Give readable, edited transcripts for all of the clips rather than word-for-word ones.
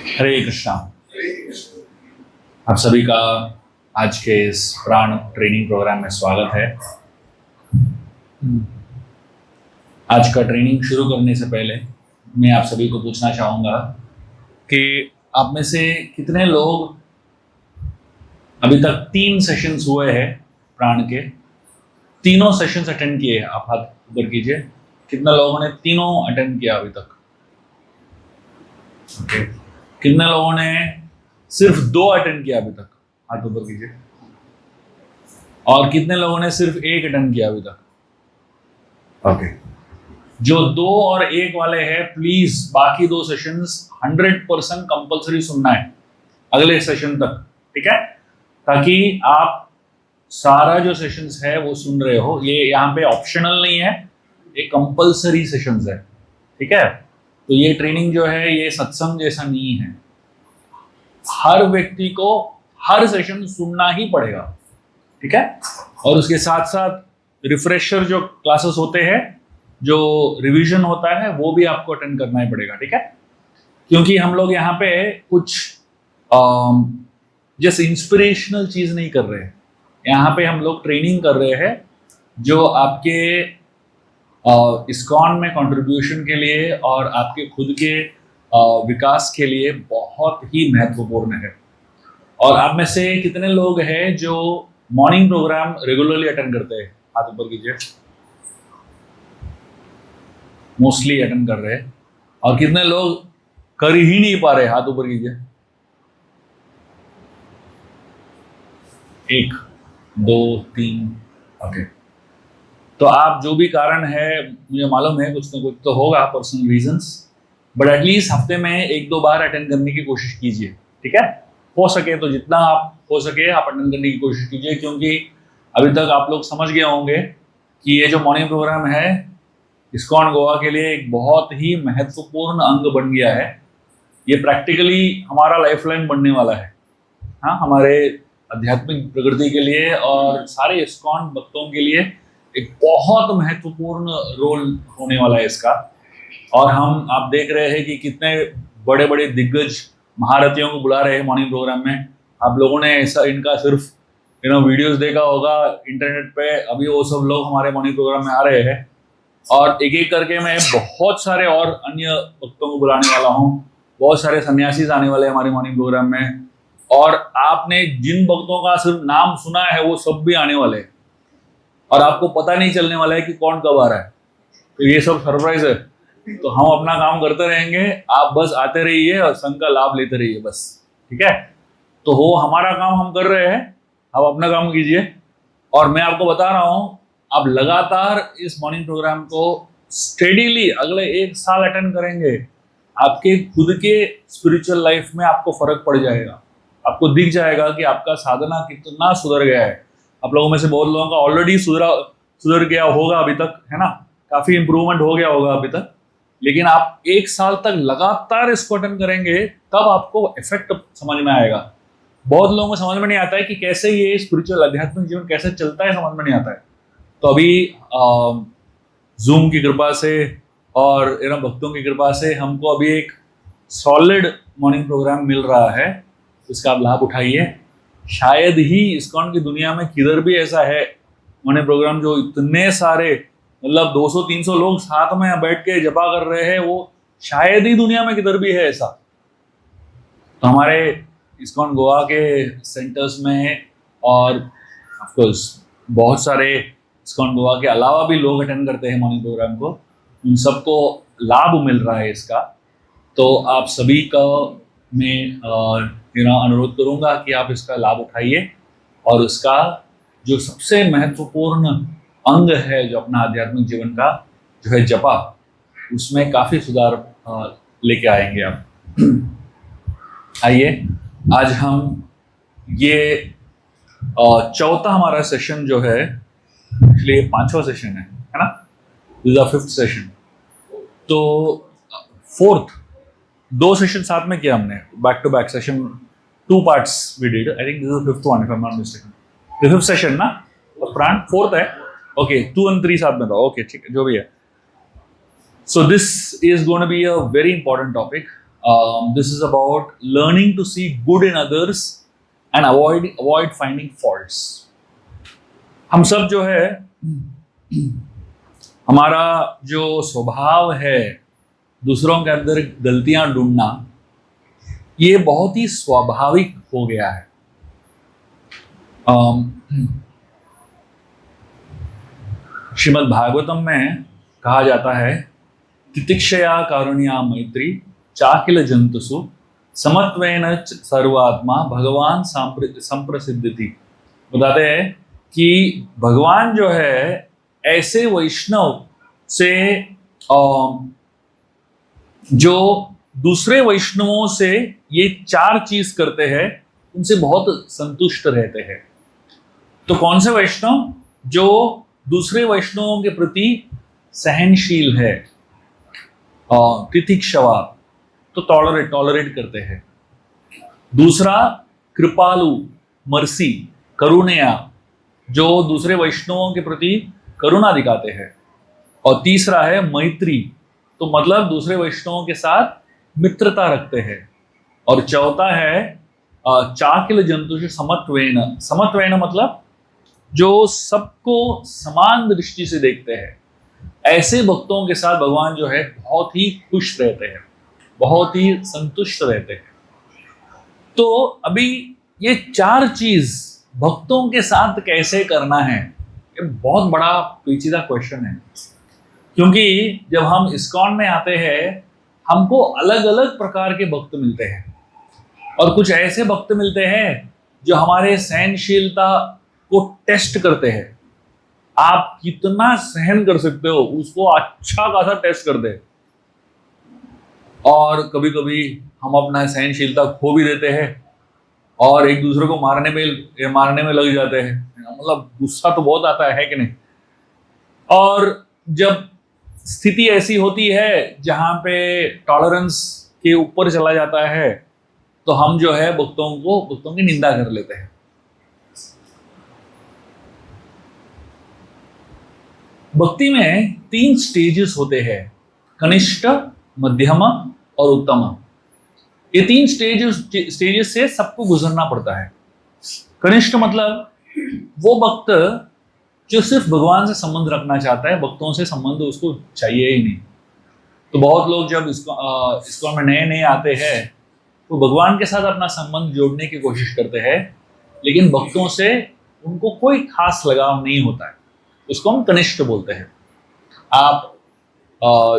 हरे कृष्णा। आप सभी का आज के इस प्राण ट्रेनिंग प्रोग्राम में स्वागत है। आज का ट्रेनिंग शुरू करने से पहले मैं आप सभी को पूछना चाहूँगा कि आप में से कितने लोग अभी तक 3 सेशंस हुए हैं प्राण के, तीनों सेशंस अटेंड किए हैं? आप हाथ ऊपर कीजिए। कितने लोगों ने तीनों अटेंड किया अभी तक? ओके। कितने लोगों ने सिर्फ 2 अटेंड किया अभी तक? हाथ ऊपर कीजिए। और कितने लोगों ने सिर्फ 1 अटेंड किया अभी तक? ओके। जो 2 और 1 वाले हैं, प्लीज बाकी 2 सेशंस 100% कंपलसरी सुनना है अगले सेशन तक, ठीक है? ताकि आप सारा जो सेशंस है वो सुन रहे हो। ये यहाँ पे ऑप्शनल नहीं है, ये कंपलसरी सेशंस है, ठीक है? तो ये ट्रेनिंग जो है ये सत्संग जैसा नहीं है। हर व्यक्ति को हर सेशन सुनना ही पड़ेगा, ठीक है? और उसके साथ साथ रिफ्रेशर जो क्लासेस होते हैं, जो रिवीजन होता है, वो भी आपको अटेंड करना ही पड़ेगा, ठीक है? क्योंकि हम लोग यहाँ पे कुछ जैसे इंस्पिरेशनल चीज नहीं कर रहे हैं। यहाँ पे हम लोग ट्रेनिंग कर रहे हैं जो आपके इस्कॉन में कंट्रीब्यूशन के लिए और आपके खुद के विकास के लिए बहुत ही महत्वपूर्ण है। और आप में से कितने लोग हैं जो मॉर्निंग प्रोग्राम रेगुलरली अटेंड करते हैं? हाथ ऊपर कीजिए। मोस्टली अटेंड कर रहे हैं। और कितने लोग कर ही नहीं पा रहे? हाथ ऊपर कीजिए। 1 2 3। ओके। तो आप जो भी कारण है, मुझे मालूम है कुछ ना कुछ तो होगा, पर्सनल रीजंस, बट एटलीस्ट हफ्ते में 1-2 बार अटेंड करने की कोशिश कीजिए, ठीक है? हो सके तो जितना आप हो सके आप अटेंड करने की कोशिश कीजिए, क्योंकि अभी तक आप लोग समझ गए होंगे कि ये जो मॉर्निंग प्रोग्राम है इस्कॉन गोवा के लिए एक बहुत ही महत्वपूर्ण अंग बन गया है। ये प्रैक्टिकली हमारा लाइफलाइन बनने वाला है, हाँ, हमारे आध्यात्मिक प्रगति के लिए और सारे इस्कॉन भक्तों के लिए एक बहुत महत्वपूर्ण रोल होने वाला है इसका। और आप देख रहे हैं कि कितने बड़े बड़े दिग्गज महारथियों को बुला रहे हैं मॉर्निंग प्रोग्राम में। आप लोगों ने ऐसा इनका सिर्फ वीडियोस देखा होगा इंटरनेट पे। अभी वो सब लोग हमारे मॉर्निंग प्रोग्राम में आ रहे हैं और एक एक करके मैं बहुत सारे और अन्य भक्तों को बुलाने वाला हूँ। बहुत सारे सन्यासी आने वाले हैं हमारे मॉर्निंग प्रोग्राम में, और आपने जिन भक्तों का सिर्फ नाम सुना है वो सब भी आने वाले हैं और आपको पता नहीं चलने वाला है कि कौन कब आ रहा है। तो ये सब सरप्राइज है। तो हम अपना काम करते रहेंगे, आप बस आते रहिए और संघ का लाभ लेते रहिए बस, ठीक है? तो वो हमारा काम हम कर रहे हैं, आप अपना काम कीजिए। और मैं आपको बता रहा हूँ, आप लगातार इस मॉर्निंग प्रोग्राम को स्टेडीली अगले 1 साल अटेंड करेंगे, आपके खुद के स्पिरिचुअल लाइफ में आपको फर्क पड़ जाएगा। आपको दिख जाएगा कि आपका साधना कितना सुधर गया है। आप लोगों में से बहुत लोगों का ऑलरेडी सुधर गया होगा अभी तक, है ना? काफी इंप्रूवमेंट हो गया होगा अभी तक। लेकिन आप 1 साल तक लगातार इसको अटेंड करेंगे, तब आपको इफेक्ट समझ में आएगा। बहुत लोगों को समझ में नहीं आता है कि कैसे ये स्पिरिचुअल आध्यात्मिक जीवन कैसे चलता है, समझ में नहीं आता है। तो अभी जूम की कृपा से और भक्तों की कृपा से हमको अभी एक सॉलिड मॉर्निंग प्रोग्राम मिल रहा है, इसका आप लाभ उठाइए। शायद ही इस्कॉन की दुनिया में किधर भी ऐसा है मॉर्निंग प्रोग्राम जो इतने सारे, मतलब 200-300 लोग साथ में बैठ के जपा कर रहे हैं, वो शायद ही दुनिया में किधर भी है ऐसा। तो हमारे इस्कॉन गोवा के सेंटर्स में और ऑफकोर्स बहुत सारे इस्कॉन गोवा के अलावा भी लोग अटेंड करते हैं मॉर्निंग प्रोग्राम को, उन सबको लाभ मिल रहा है इसका। तो आप सभी का मैं अनुरोध करूंगा कि आप इसका लाभ उठाइए और उसका जो सबसे महत्वपूर्ण अंग है जो अपना आध्यात्मिक जीवन का, जो है जपा, उसमें काफी सुधार लेके आएंगे आप। आइए आज हम ये चौथा हमारा सेशन जो है, इसलिए 5वां सेशन है ना? This is the 5th session. तो 4th 2 सेशन साथ में किया हमने, back to back session, 2 parts we did. I think this is the 5th one if I'm not mistaken. The 5th session ना? और प्राण 4th है। ओके, 2 and 3 साथ में था। ओके, ठीक है, जो भी है। So this is going to be a very important topic. This is about learning to see good in others and avoid finding faults. हम सब जो है, हमारा जो स्वभाव है दूसरों के अंदर गलतियां ढूंढना, ये बहुत ही स्वाभाविक हो गया है. श्रीमद् भागवतम में कहा जाता है, तितिक्षया कारुण्या मैत्री चाकिल जंतुसु समत्वेन सर्वात्मा भगवान संप्रसिद्धति. बताते हैं कि भगवान जो है ऐसे वैष्णव से जो दूसरे वैष्णवों से ये 4 चीज करते हैं, उनसे बहुत संतुष्ट रहते हैं. तो कौन से वैष्णव? जो दूसरे वैष्णवों के प्रति सहनशील है, तितिक्षवा, तो टॉलरेट करते हैं. दूसरा कृपालु, मर्सी, करुणया, जो दूसरे वैष्णवों के प्रति करुणा दिखाते हैं. और तीसरा है मैत्री, तो मतलब दूसरे वैष्णवों के साथ मित्रता रखते हैं. और चौथा है चाकिल जंतु समत्वेन. समत्वेन मतलब जो सबको समान दृष्टि से देखते हैं. ऐसे भक्तों के साथ भगवान जो है बहुत ही खुश रहते हैं, बहुत ही संतुष्ट रहते हैं. तो अभी ये 4 चीज भक्तों के साथ कैसे करना है, ये बहुत बड़ा पेचीदा क्वेश्चन है. क्योंकि जब हम इस्कॉन में आते हैं, हमको अलग अलग प्रकार के भक्त मिलते हैं. और कुछ ऐसे भक्त मिलते हैं जो हमारे सहनशीलता को टेस्ट करते हैं. आप कितना सहन कर सकते हो उसको अच्छा खासा टेस्ट करते हैं. और कभी कभी हम अपना सहनशीलता खो भी देते हैं और एक दूसरे को मारने में लग जाते हैं. मतलब गुस्सा तो बहुत आता है कि नहीं. और जब स्थिति ऐसी होती है जहां पे टॉलरेंस के ऊपर चला जाता है, तो हम जो है भक्तों की निंदा कर लेते हैं. भक्ति में 3 स्टेजेस होते हैं, कनिष्ठ, मध्यम और उत्तम. ये 3 स्टेजेस से सबको गुजरना पड़ता है. कनिष्ठ मतलब वो भक्त जो सिर्फ भगवान से संबंध रखना चाहता है, भक्तों से संबंध उसको चाहिए ही नहीं. तो बहुत लोग जब इसको में नए आते हैं तो भगवान के साथ अपना संबंध जोड़ने की कोशिश करते हैं, लेकिन भक्तों से उनको कोई खास लगाव नहीं होता है. उसको हम कनिष्ठ बोलते हैं. आप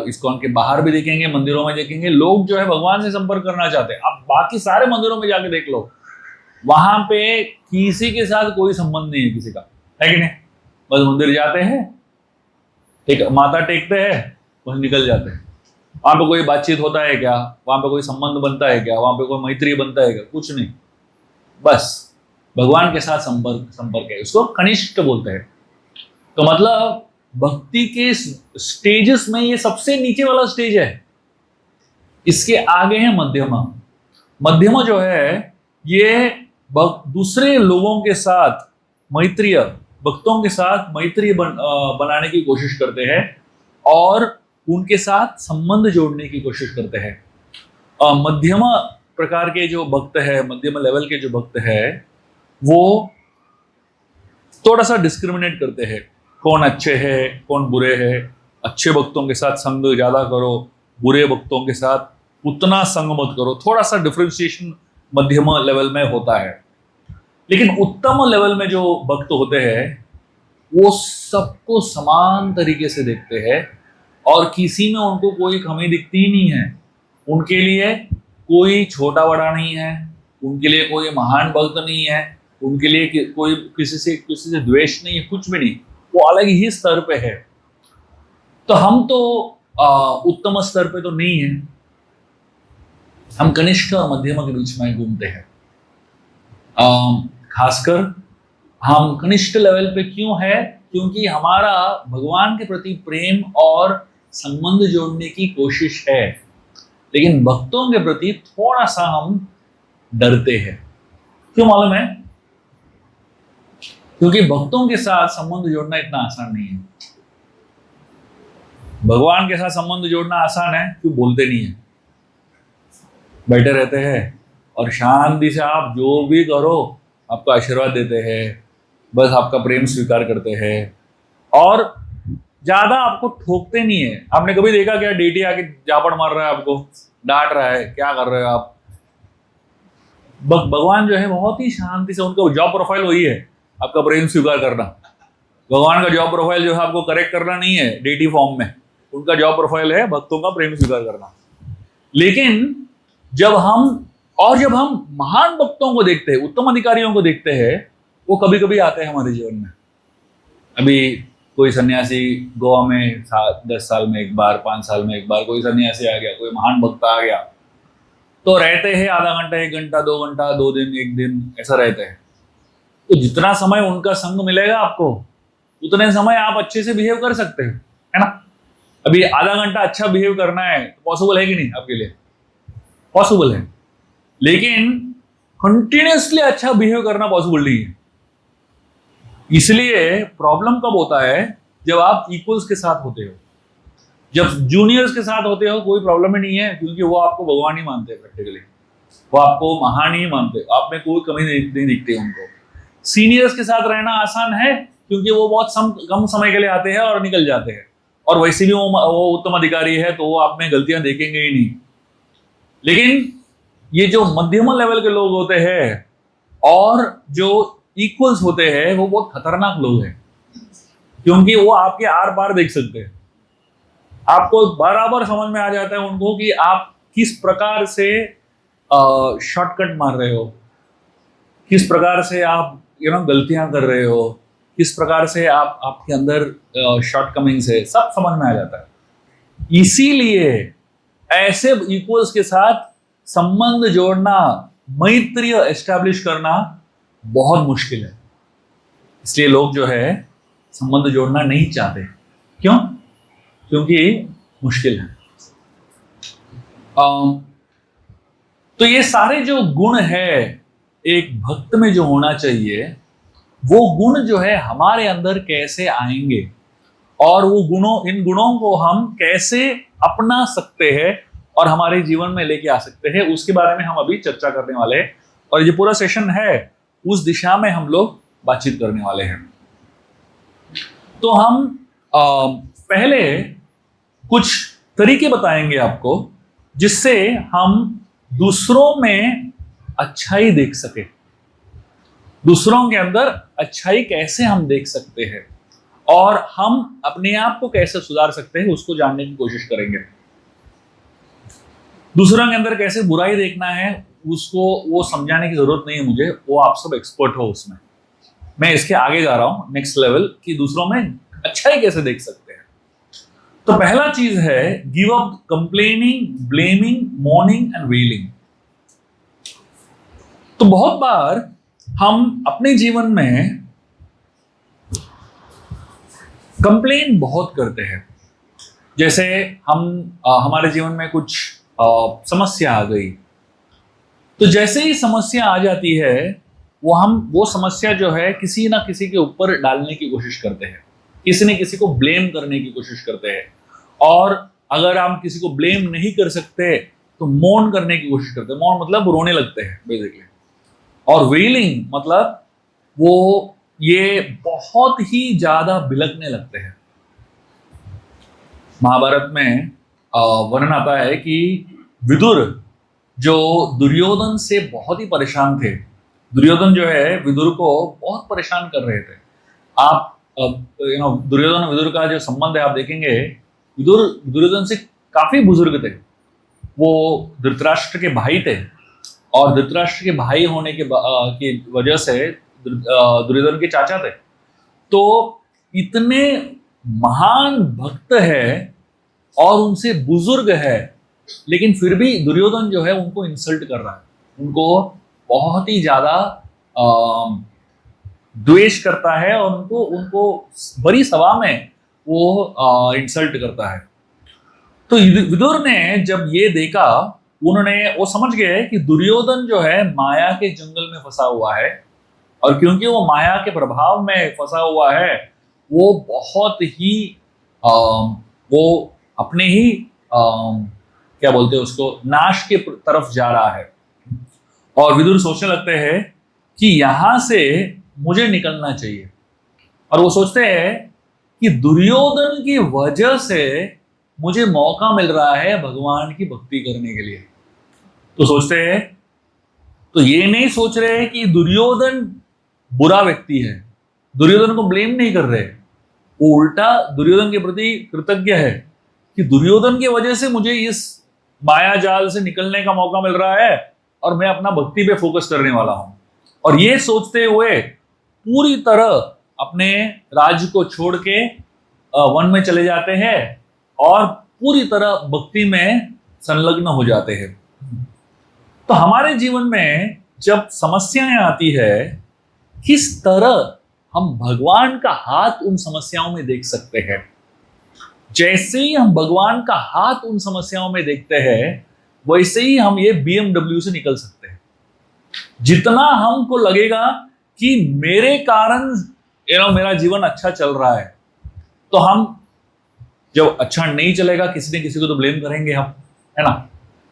इस्कॉन के बाहर भी देखेंगे, मंदिरों में देखेंगे, लोग जो है भगवान से संपर्क करना चाहते हैं. आप बाकी सारे मंदिरों में जाके देख लो, वहां पे किसी के साथ कोई संबंध नहीं है किसी का, है कि नहीं. बस मंदिर जाते हैं, ठीक, माथा टेकते हैं, बस निकल जाते हैं. वहां पे कोई बातचीत होता है क्या? वहां पे कोई संबंध बनता है क्या? वहां पे कोई मैत्री बनता है क्या? कुछ नहीं. बस भगवान के साथ संपर्क है, उसको कनिष्ठ बोलते हैं. तो मतलब भक्ति के स्टेजेस में ये सबसे नीचे वाला स्टेज है. इसके आगे है मध्यमा. मध्यमा जो है ये दूसरे लोगों के साथ मैत्रीय, भक्तों के साथ मैत्री बनाने की कोशिश करते हैं और उनके साथ संबंध जोड़ने की कोशिश करते हैं. मध्यमा प्रकार के जो भक्त है, मध्यम लेवल के जो भक्त है, वो थोड़ा सा डिस्क्रिमिनेट करते हैं, कौन अच्छे है कौन बुरे है. अच्छे भक्तों के साथ संग ज्यादा करो, बुरे भक्तों के साथ उतना संग मत करो. थोड़ा सा डिफरेंशिएशन मध्यम लेवल में होता है. लेकिन उत्तम लेवल में जो भक्त होते हैं वो सबको समान तरीके से देखते हैं और किसी में उनको कोई कमी दिखती ही नहीं है. उनके लिए कोई छोटा बड़ा नहीं है, उनके लिए कोई महान भक्त नहीं है, उनके लिए कोई किसी से द्वेष नहीं है, कुछ भी नहीं. वो अलग ही स्तर पे है. तो हम तो उत्तम स्तर पे तो नहीं है, हम कनिष्ठ और मध्यम के बीच में घूमते हैं. खासकर हम कनिष्ठ लेवल पे क्यों है? क्योंकि हमारा भगवान के प्रति प्रेम और संबंध जोड़ने की कोशिश है, लेकिन भक्तों के प्रति थोड़ा सा हम डरते हैं. क्यों मालूम है? क्योंकि भक्तों के साथ संबंध जोड़ना इतना आसान नहीं है. भगवान के साथ संबंध जोड़ना आसान है, क्यों बोलते नहीं है. बैठे रहते हैं और शांति से आप जो भी करो आपको आशीर्वाद देते हैं, बस आपका प्रेम स्वीकार करते हैं और ज्यादा आपको ठोकते नहीं है। आपने कभी देखा क्या डेटी आके जापड़ मार रहा है, आपको डांट रहा है, क्या कर रहे हो आप? भगवान जो है बहुत ही शांति से, उनका जॉब प्रोफाइल वही है, आपका प्रेम स्वीकार करना। भगवान का जॉब प्रोफाइल जो है आपको करेक्ट करना नहीं है डेटी फॉर्म में, उनका जॉब प्रोफाइल है भक्तों का प्रेम स्वीकार करना। लेकिन जब हम महान भक्तों को देखते हैं, उत्तम अधिकारियों को देखते हैं, वो कभी कभी आते हैं हमारे जीवन में। अभी कोई सन्यासी गोवा में 10 साल में एक बार, 5 साल में एक बार कोई सन्यासी आ गया, कोई महान भक्त आ गया, तो रहते हैं आधा घंटा, 1 घंटा, 2 घंटा, 2 दिन, 1 दिन, ऐसा रहते हैं। तो जितना समय उनका संग मिलेगा आपको, उतने समय आप अच्छे से बिहेव कर सकते हैं, है ना? अभी आधा घंटा अच्छा बिहेव करना है, पॉसिबल है कि नहीं आपके लिए? पॉसिबल है, लेकिन कंटिन्यूसली अच्छा बिहेव करना पॉसिबल नहीं है। इसलिए प्रॉब्लम कब होता है? जब आप इक्वल्स के साथ होते हो। जब जूनियर्स के साथ होते हो कोई प्रॉब्लम ही नहीं है, क्योंकि वो आपको भगवान ही मानते हैं प्रैक्टिकली, वो आपको महान ही मानते, आप में कोई कमी नहीं दिखती उनको। सीनियर्स के साथ रहना आसान है क्योंकि वो बहुत कम समय के लिए आते हैं और निकल जाते हैं, और वैसे भी वो उत्तम अधिकारी है तो वो आप में गलतियां देखेंगे ही नहीं। लेकिन ये जो मध्यम लेवल के लोग होते हैं और जो इक्वल्स होते हैं, वो बहुत खतरनाक लोग हैं, क्योंकि वो आपके आर पार देख सकते हैं। आपको बराबर समझ में आ जाता है उनको कि आप किस प्रकार से शॉर्टकट मार रहे हो, किस प्रकार से आप गलतियां कर रहे हो, किस प्रकार से आपके अंदर शॉर्टकमिंग्स है, सब समझ में आ जाता है। इसीलिए ऐसे इक्वल्स के साथ संबंध जोड़ना, मैत्री एस्टैब्लिश करना बहुत मुश्किल है। इसलिए लोग जो है संबंध जोड़ना नहीं चाहते। क्यों? क्योंकि मुश्किल है। तो ये सारे जो गुण है एक भक्त में जो होना चाहिए, वो गुण जो है हमारे अंदर कैसे आएंगे और वो इन गुणों को हम कैसे अपना सकते हैं और हमारे जीवन में लेके आ सकते हैं, उसके बारे में हम अभी चर्चा करने वाले हैं। और ये पूरा सेशन है उस दिशा में हम लोग बातचीत करने वाले हैं। तो हम पहले कुछ तरीके बताएंगे आपको जिससे हम दूसरों में अच्छाई देख सके, दूसरों के अंदर अच्छाई कैसे हम देख सकते हैं और हम अपने आप को कैसे सुधार सकते हैं, उसको जानने की कोशिश करेंगे। दूसरों के अंदर कैसे बुराई देखना है उसको वो समझाने की जरूरत नहीं है मुझे, वो आप सब एक्सपर्ट हो उसमें। मैं इसके आगे जा रहा हूं नेक्स्ट लेवल कि दूसरों में अच्छाई कैसे देख सकते हैं। तो पहला चीज है give up complaining, blaming, mourning and wailing. तो बहुत बार हम अपने जीवन में कंप्लेन बहुत करते हैं। जैसे हमारे जीवन में कुछ समस्या आ गई, तो जैसे ही समस्या आ जाती है वो समस्या जो है किसी ना किसी के ऊपर डालने की कोशिश करते हैं, किसी न किसी को ब्लेम करने की कोशिश करते हैं। और अगर हम किसी को ब्लेम नहीं कर सकते तो मौन करने की कोशिश करते हैं। मौन मतलब रोने लगते हैं बेसिकली। और वेलिंग मतलब वो ये बहुत ही ज्यादा बिलखने लगते हैं। महाभारत में वर्णन आता है कि विदुर जो दुर्योधन से बहुत ही परेशान थे, दुर्योधन जो है विदुर को बहुत परेशान कर रहे थे। आप दुर्योधन विदुर का जो संबंध है आप देखेंगे, विदुर दुर्योधन से काफी बुजुर्ग थे। वो धृतराष्ट्र के भाई थे और धृतराष्ट्र के भाई होने की वजह से दुर्योधन के चाचा थे। तो इतने महान भक्त है और उनसे बुजुर्ग है, लेकिन फिर भी दुर्योधन जो है उनको इंसल्ट कर रहा है, उनको बहुत ही ज्यादा द्वेष करता है और उनको बड़ी सभा में वो इंसल्ट करता है। तो विदुर ने जब ये देखा, वो समझ गए कि दुर्योधन जो है माया के जंगल में फंसा हुआ है, और क्योंकि वो माया के प्रभाव में फंसा हुआ है, वो बहुत ही वो अपने ही क्या बोलते हैं उसको, नाश के तरफ जा रहा है। और विदुर सोचने लगते हैं कि यहां से मुझे निकलना चाहिए। और वो सोचते हैं कि दुर्योधन की वजह से मुझे मौका मिल रहा है भगवान की भक्ति करने के लिए। तो सोचते हैं, तो ये नहीं सोच रहे हैं कि दुर्योधन बुरा व्यक्ति है, दुर्योधन को ब्लेम नहीं कर रहे, वो उल्टा दुर्योधन के प्रति कृतज्ञ है कि दुर्योधन की वजह से मुझे इस माया जाल से निकलने का मौका मिल रहा है और मैं अपना भक्ति पे फोकस करने वाला हूं। और ये सोचते हुए पूरी तरह अपने राज्य को छोड़ के वन में चले जाते हैं और पूरी तरह भक्ति में संलग्न हो जाते हैं। तो हमारे जीवन में जब समस्याएं आती है, किस तरह हम भगवान का हाथ उन समस्याओं में देख सकते हैं। जैसे ही हम भगवान का हाथ उन समस्याओं में देखते हैं, वैसे ही हम ये BMW से निकल सकते हैं। जितना हमको लगेगा कि मेरे कारण मेरा जीवन अच्छा चल रहा है, तो हम जब अच्छा नहीं चलेगा किसी न किसी को तो ब्लेम करेंगे हम, है ना।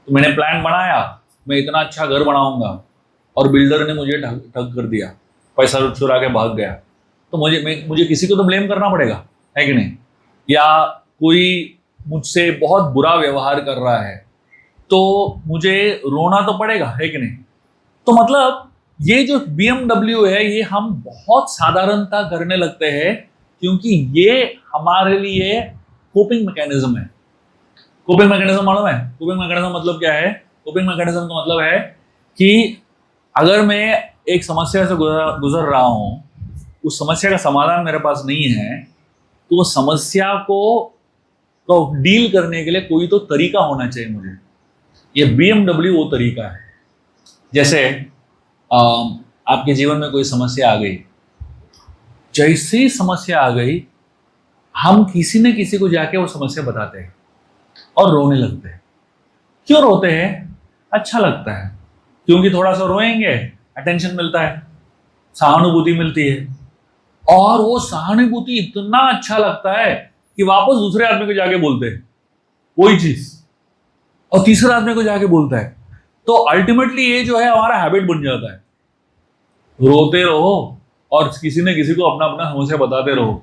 तो मैंने प्लान बनाया, मैं इतना अच्छा घर बनाऊंगा और बिल्डर ने मुझे ठग कर दिया, पैसा चुरा के भाग गया, तो मुझे किसी को तो ब्लेम करना पड़ेगा, है कि नहीं। या कोई मुझसे बहुत बुरा व्यवहार कर रहा है तो मुझे रोना तो पड़ेगा, है कि नहीं। तो मतलब ये जो BMW है, ये हम बहुत साधारणता करने लगते हैं, क्योंकि ये हमारे लिए कोपिंग मैकेनिज्म है। कोपिंग मैकेनिज्म मालूम है? कोपिंग मैकेनिज्म मतलब क्या है? कोपिंग मैकेनिज्म का मतलब है कि अगर मैं एक समस्या से गुजर रहा हूं, उस समस्या का समाधान मेरे पास नहीं है, तो वो समस्या को डील करने के लिए कोई तो तरीका होना चाहिए मुझे। ये BMW वो तरीका है। जैसे आपके जीवन में कोई समस्या आ गई, जैसे ही समस्या आ गई, हम किसी न किसी को जाके वो समस्या बताते हैं और रोने लगते हैं। क्यों रोते हैं? अच्छा लगता है, क्योंकि थोड़ा सा रोएंगे, अटेंशन मिलता है, सहानुभूति मिलती है, और वो सहानुभूति इतना अच्छा लगता है कि वापस दूसरे आदमी को जाके बोलते हैं वही चीज, और तीसरे आदमी को जाके बोलता है। तो अल्टीमेटली ये जो है हमारा हैबिट बन जाता है, रोते रहो और किसी न किसी को अपना अपना समस्या बताते रहो।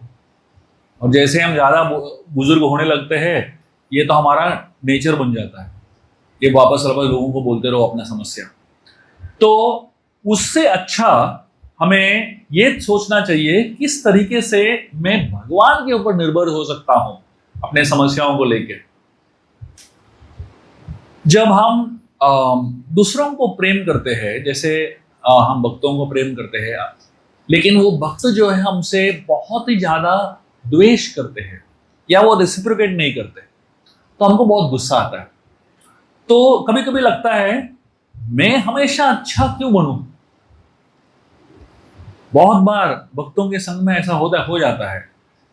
और जैसे हम ज्यादा बुजुर्ग होने लगते हैं, ये तो हमारा नेचर बन जाता है, ये वापस लोगों को बोलते रहो अपना समस्या। तो उससे अच्छा हमें ये सोचना चाहिए किस तरीके से मैं भगवान के ऊपर निर्भर हो सकता हूं अपने समस्याओं को लेकर। जब हम दूसरों को प्रेम करते हैं, जैसे हम भक्तों को प्रेम करते हैं, लेकिन वो भक्त जो है हमसे बहुत ही ज्यादा द्वेष करते हैं या वो रेसिप्रोकेट नहीं करते, तो हमको बहुत गुस्सा आता है। तो कभी कभी लगता है मैं हमेशा अच्छा क्यों बनूं। बहुत बार भक्तों के संग में ऐसा हो जाता है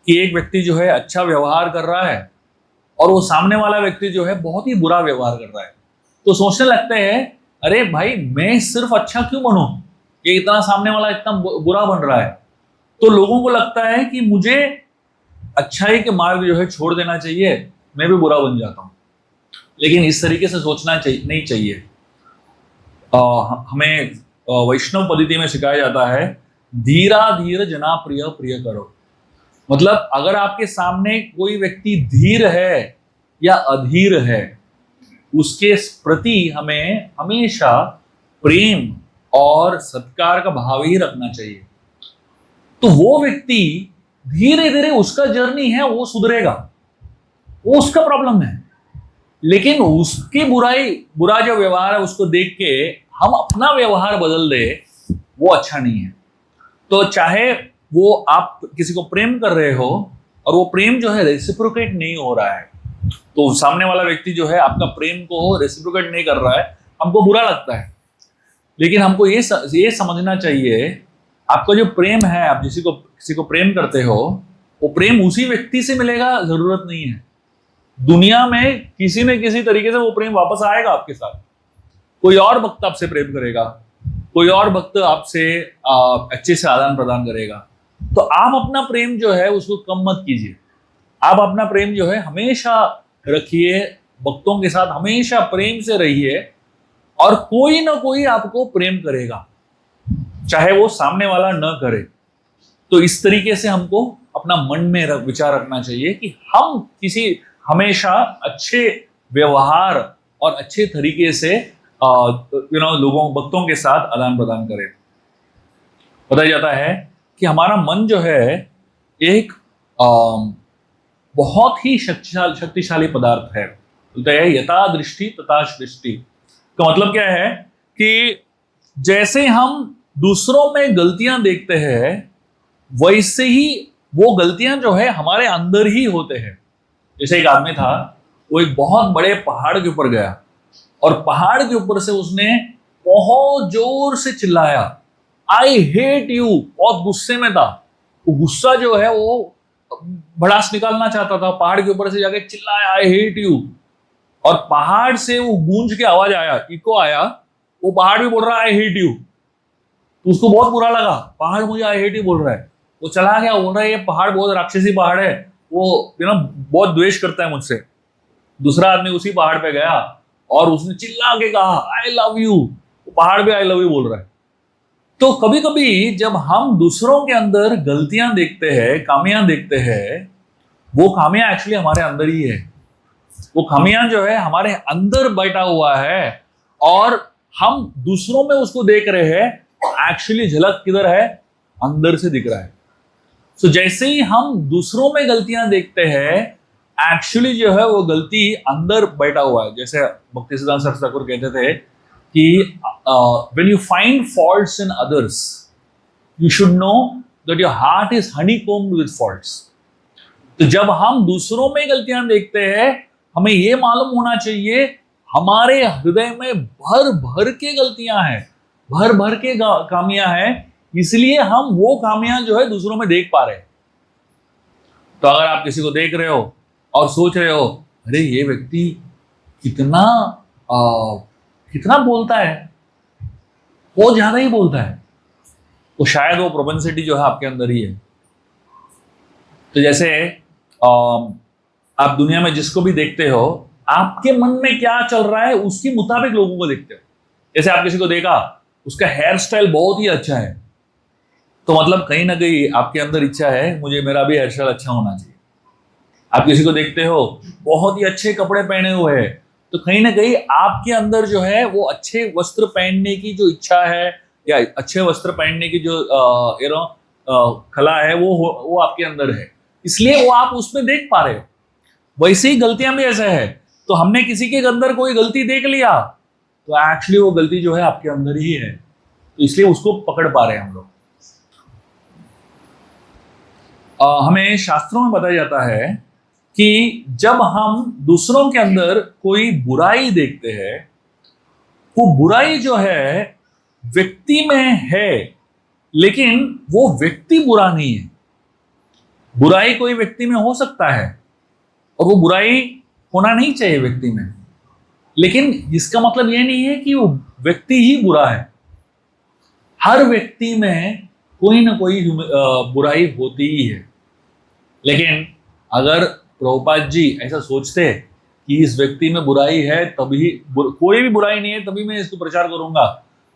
कि एक व्यक्ति जो है अच्छा व्यवहार कर रहा है और वो सामने वाला व्यक्ति जो है बहुत ही बुरा व्यवहार कर रहा है, तो सोचने लगते हैं अरे भाई मैं सिर्फ अच्छा क्यों बनूं, ये इतना सामने वाला इतना बुरा बन रहा है। तो लोगों को लगता है कि मुझे अच्छाई के मार्ग जो है छोड़ देना चाहिए, मैं भी बुरा बन जाता हूं। लेकिन इस तरीके से सोचना नहीं चाहिए। हमें वैष्णव पद्धति में सिखाया जाता है धीरा धीर जना प्रिय प्रिय करो। मतलब अगर आपके सामने कोई व्यक्ति धीर है या अधीर है, उसके प्रति हमें हमेशा प्रेम और सत्कार का भाव ही रखना चाहिए। तो वो व्यक्ति धीरे धीरे, उसका जर्नी है, वो सुधरेगा, वो उसका प्रॉब्लम है, लेकिन उसकी बुरा जो व्यवहार है उसको देख के हम अपना व्यवहार बदल दे, वो अच्छा नहीं है। तो चाहे वो आप किसी को प्रेम कर रहे हो और वो प्रेम जो है रेसिप्रोकेट नहीं हो रहा है, तो सामने वाला व्यक्ति जो है आपका प्रेम को रेसिप्रोकेट नहीं कर रहा है, हमको बुरा लगता है। लेकिन हमको ये समझना चाहिए, आपका जो प्रेम है, आप किसी को प्रेम करते हो, वो प्रेम उसी व्यक्ति से मिलेगा जरूरत नहीं है। दुनिया में किसी न किसी तरीके से वो प्रेम वापस आएगा आपके साथ। कोई और भक्त आपसे प्रेम करेगा, कोई और भक्त आपसे अच्छे से आदान प्रदान करेगा। तो आप अपना प्रेम जो है उसको कम मत कीजिए, आप अपना प्रेम जो है हमेशा रखिए भक्तों के साथ हमेशा प्रेम से रहिए और कोई ना कोई आपको प्रेम करेगा, चाहे वो सामने वाला न करे। तो इस तरीके से हमको अपना मन में विचार रखना चाहिए कि हम हमेशा अच्छे व्यवहार और अच्छे तरीके से लोगों भक्तों के साथ आदान प्रदान करें। बताया जाता है कि हमारा मन जो है एक बहुत ही शक्तिशाली पदार्थ है। बोलते हैं यथा दृष्टि तथा सृष्टि। तो मतलब क्या है कि जैसे हम दूसरों में गलतियां देखते हैं वैसे ही वो गलतियां जो है हमारे अंदर ही होते हैं। जैसे एक आदमी था, वो एक बहुत बड़े पहाड़ के ऊपर गया और पहाड़ के ऊपर से उसने बहुत जोर से चिल्लाया, आई हेट यू। बहुत गुस्से में था। वो गुस्सा जो है वो भड़ास निकालना चाहता था, पहाड़ के ऊपर से जाके चिल्लाया, आई हेट यू। और पहाड़ से वो गूंज के आवाज आया, इको आया, वो पहाड़ भी बोल रहा है आई हेट यू। तो उसको बहुत बुरा लगा, पहाड़ मुझे आई हेट यू बोल रहा है। वो चला गया, बोल रहा है ये पहाड़ बहुत राक्षसी पहाड़ है, वो बहुत द्वेष करता है मुझसे। दूसरा आदमी उसी पहाड़ पे गया और उसने चिल्ला के कहा आई लव यू। वो पहाड़ भी आई लव यू बोल रहा है। तो कभी कभी जब हम दूसरों के अंदर गलतियां देखते हैं, खामियां देखते हैं, वो खामियां एक्चुअली हमारे अंदर ही है। वो खामियां जो है हमारे अंदर बैठा हुआ है और हम दूसरों में उसको देख रहे हैं। एक्चुअली झलक किधर है? अंदर से दिख रहा है। तो जैसे ही हम दूसरों में गलतियां देखते हैं, एक्चुअली जो है वो गलती अंदर बैठा हुआ है। जैसे भक्तिसिद्धांत सरस्वती ठाकुर कहते थे कि when you find faults in others, you should know that your heart is honeycombed with faults. तो जब हम दूसरों में गलतियां देखते हैं, हमें ये मालूम होना चाहिए हमारे हृदय में भर भर के गलतियां हैं, भर भर के खामियां हैं, इसलिए हम वो खामियां जो है दूसरों में देख पा रहे हैं। तो अगर आप किसी को देख रहे हो और सोच रहे हो अरे ये व्यक्ति कितना बोलता है, वो ज्यादा ही बोलता है, तो शायद वो प्रोपेंसिटी जो है आपके अंदर ही है। तो जैसे आप दुनिया में जिसको भी देखते हो, आपके मन में क्या चल रहा है उसके मुताबिक लोगों को देखते हो। जैसे आप किसी को देखा, उसका हेयर स्टाइल बहुत ही अच्छा है, तो मतलब कहीं ना कहीं आपके अंदर इच्छा है मुझे मेरा भी हेयर स्टाइल अच्छा होना चाहिए। आप किसी को देखते हो बहुत ही अच्छे कपड़े पहने हुए हैं, तो कहीं ना कहीं आपके अंदर जो है वो अच्छे वस्त्र पहनने की जो इच्छा है या अच्छे वस्त्र पहनने की जो कला है वो आपके अंदर है, इसलिए वो आप उसमें देख पा रहे हो। वैसे ही गलतियां भी ऐसा है। तो हमने किसी के अंदर कोई गलती देख लिया तो एक्चुअली वो गलती जो है आपके अंदर ही है, तो इसलिए उसको पकड़ पा रहे हैं हम लोग। हमें शास्त्रों में बताया जाता है कि जब हम दूसरों के अंदर कोई बुराई देखते हैं, वो बुराई जो है व्यक्ति में है, लेकिन वो व्यक्ति बुरा नहीं है। बुराई कोई व्यक्ति में हो सकता है और वो बुराई होना नहीं चाहिए व्यक्ति में, लेकिन इसका मतलब ये नहीं है कि वो व्यक्ति ही बुरा है। हर व्यक्ति में कोई ना कोई बुराई होती ही है। लेकिन अगर प्रभुपाद जी ऐसा सोचते कि इस व्यक्ति में बुराई है, तभी कोई भी बुराई नहीं है तभी मैं इसको प्रचार करूंगा,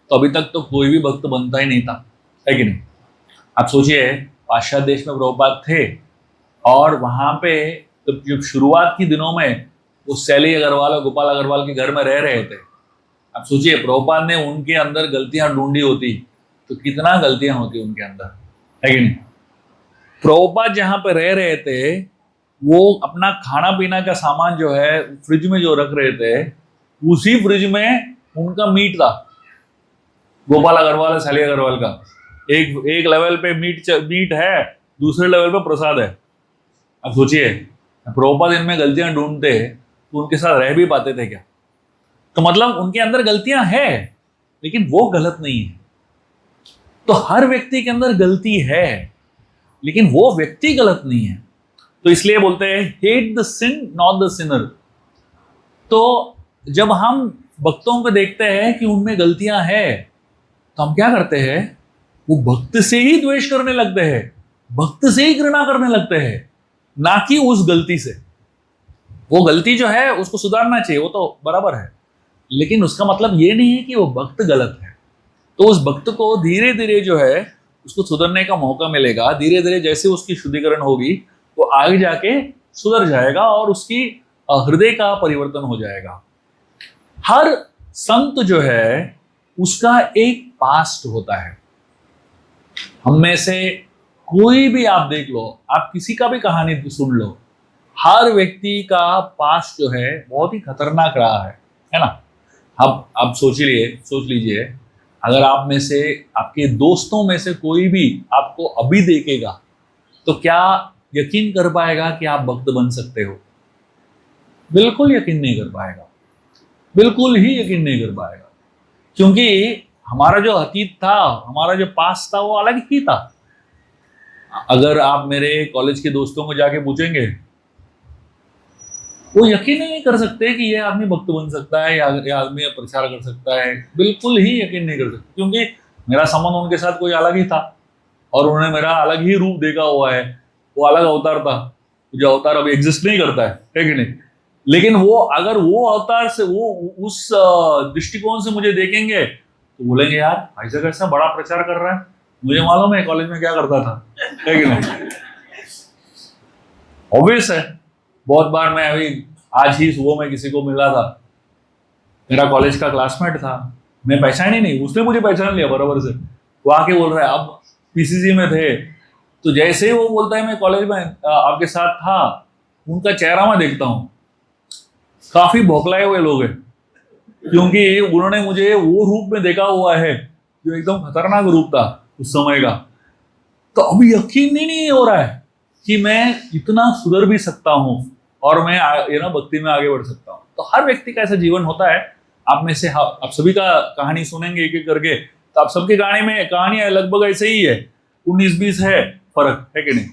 तो अभी तक तो कोई भी भक्त बनता ही नहीं था, है कि नहीं? आप सोचिए, पाश्चात्य देश में प्रभुपाद थे और वहां पे तो जब शुरुआत के दिनों में वो शैली अग्रवाल और गोपाल अग्रवाल के घर में रह रहे थे। आप सोचिए, प्रभुपाद ने उनके अंदर गलतियां ढूंढी होती तो कितना गलतियां होती उनके अंदर, है कि नहीं? प्रभुपाद जहां पे रह रहे थे, वो अपना खाना पीना का सामान जो है फ्रिज में जो रख रहे थे, उसी फ्रिज में उनका मीट था, गोपाल अग्रवाल और शैली अग्रवाल का। एक लेवल पे मीट है, दूसरे लेवल पे प्रसाद है। अब सोचिए, प्रभुपाद इनमें गलतियां ढूंढते तो उनके साथ रह भी पाते थे क्या? तो मतलब उनके अंदर गलतियां है, लेकिन वो गलत नहीं है। तो हर व्यक्ति के अंदर गलती है, लेकिन वो व्यक्ति गलत नहीं है। तो इसलिए बोलते हैं hate the sin not the sinner. तो जब हम भक्तों को देखते हैं कि उनमें गलतियां हैं, तो हम क्या करते हैं? वो भक्त से ही द्वेष करने लगते हैं, भक्त से ही घृणा करने लगते हैं, ना कि उस गलती से। वो गलती जो है उसको सुधारना चाहिए, वो तो बराबर है, लेकिन उसका मतलब ये नहीं है कि वो वक्त गलत है। तो उस वक्त को धीरे धीरे जो है उसको सुधरने का मौका मिलेगा। धीरे धीरे जैसे उसकी शुद्धिकरण होगी वो आगे जाके सुधर जाएगा और उसकी हृदय का परिवर्तन हो जाएगा। हर संत जो है उसका एक पास्ट होता है। हम में से कोई भी आप देख लो, आप किसी का भी कहानी सुन लो, हर व्यक्ति का पास्ट जो है बहुत ही खतरनाक रहा है ना। अब सोच लीजिए, अगर आप में से आपके दोस्तों में से कोई भी आपको अभी देखेगा तो क्या यकीन कर पाएगा कि आप भक्त बन सकते हो? बिल्कुल यकीन नहीं कर पाएगा, बिल्कुल ही यकीन नहीं कर पाएगा, क्योंकि हमारा जो अतीत था, हमारा जो पास्ट था वो अलग ही था। अगर आप मेरे कॉलेज के दोस्तों को जाके पूछेंगे, वो यकीन नहीं कर सकते कि ये आदमी भक्त बन सकता है या ये आदमी प्रचार कर सकता है। बिल्कुल ही यकीन नहीं कर सकते, क्योंकि मेरा संबंध उनके साथ कोई अलग ही था और उन्होंने मेरा अलग ही रूप देखा हुआ है। वो अलग अवतार था, जो अवतार अभी एग्जिस्ट नहीं करता है कि नहीं? लेकिन वो अगर वो अवतार से वो उस दृष्टिकोण से मुझे देखेंगे तो बोलेंगे यार ऐसा कैसा बड़ा प्रचार कर रहा है, मुझे मालूम है कॉलेज में क्या करता था, है कि नहीं? ऑब्वियस है। बहुत बार मैं अभी आज ही सुबह में किसी को मिला था, मेरा कॉलेज का क्लासमेट था, मैं पहचान ही नहीं, उसने मुझे पहचान लिया बराबर से। वो आके बोल रहा है, अब पीसीसी में थे तो जैसे ही वो बोलता है मैं कॉलेज में आपके साथ था, उनका चेहरा मैं देखता हूँ काफी बौखलाए हुए लोग हैं, क्योंकि उन्होंने मुझे वो रूप में देखा हुआ है जो एकदम खतरनाक रूप था उस समय का। तो अभी यकीन ही नहीं हो रहा है कि मैं इतना सुधर भी सकता हूँ और मैं भक्ति में आगे बढ़ सकता हूँ। तो हर व्यक्ति का ऐसा जीवन होता है। आप में से आप सभी का कहानी सुनेंगे एक एक करके, तो आप सबकी कहानियां लगभग ऐसे ही है, 19-20 है फर्क, है कि नहीं?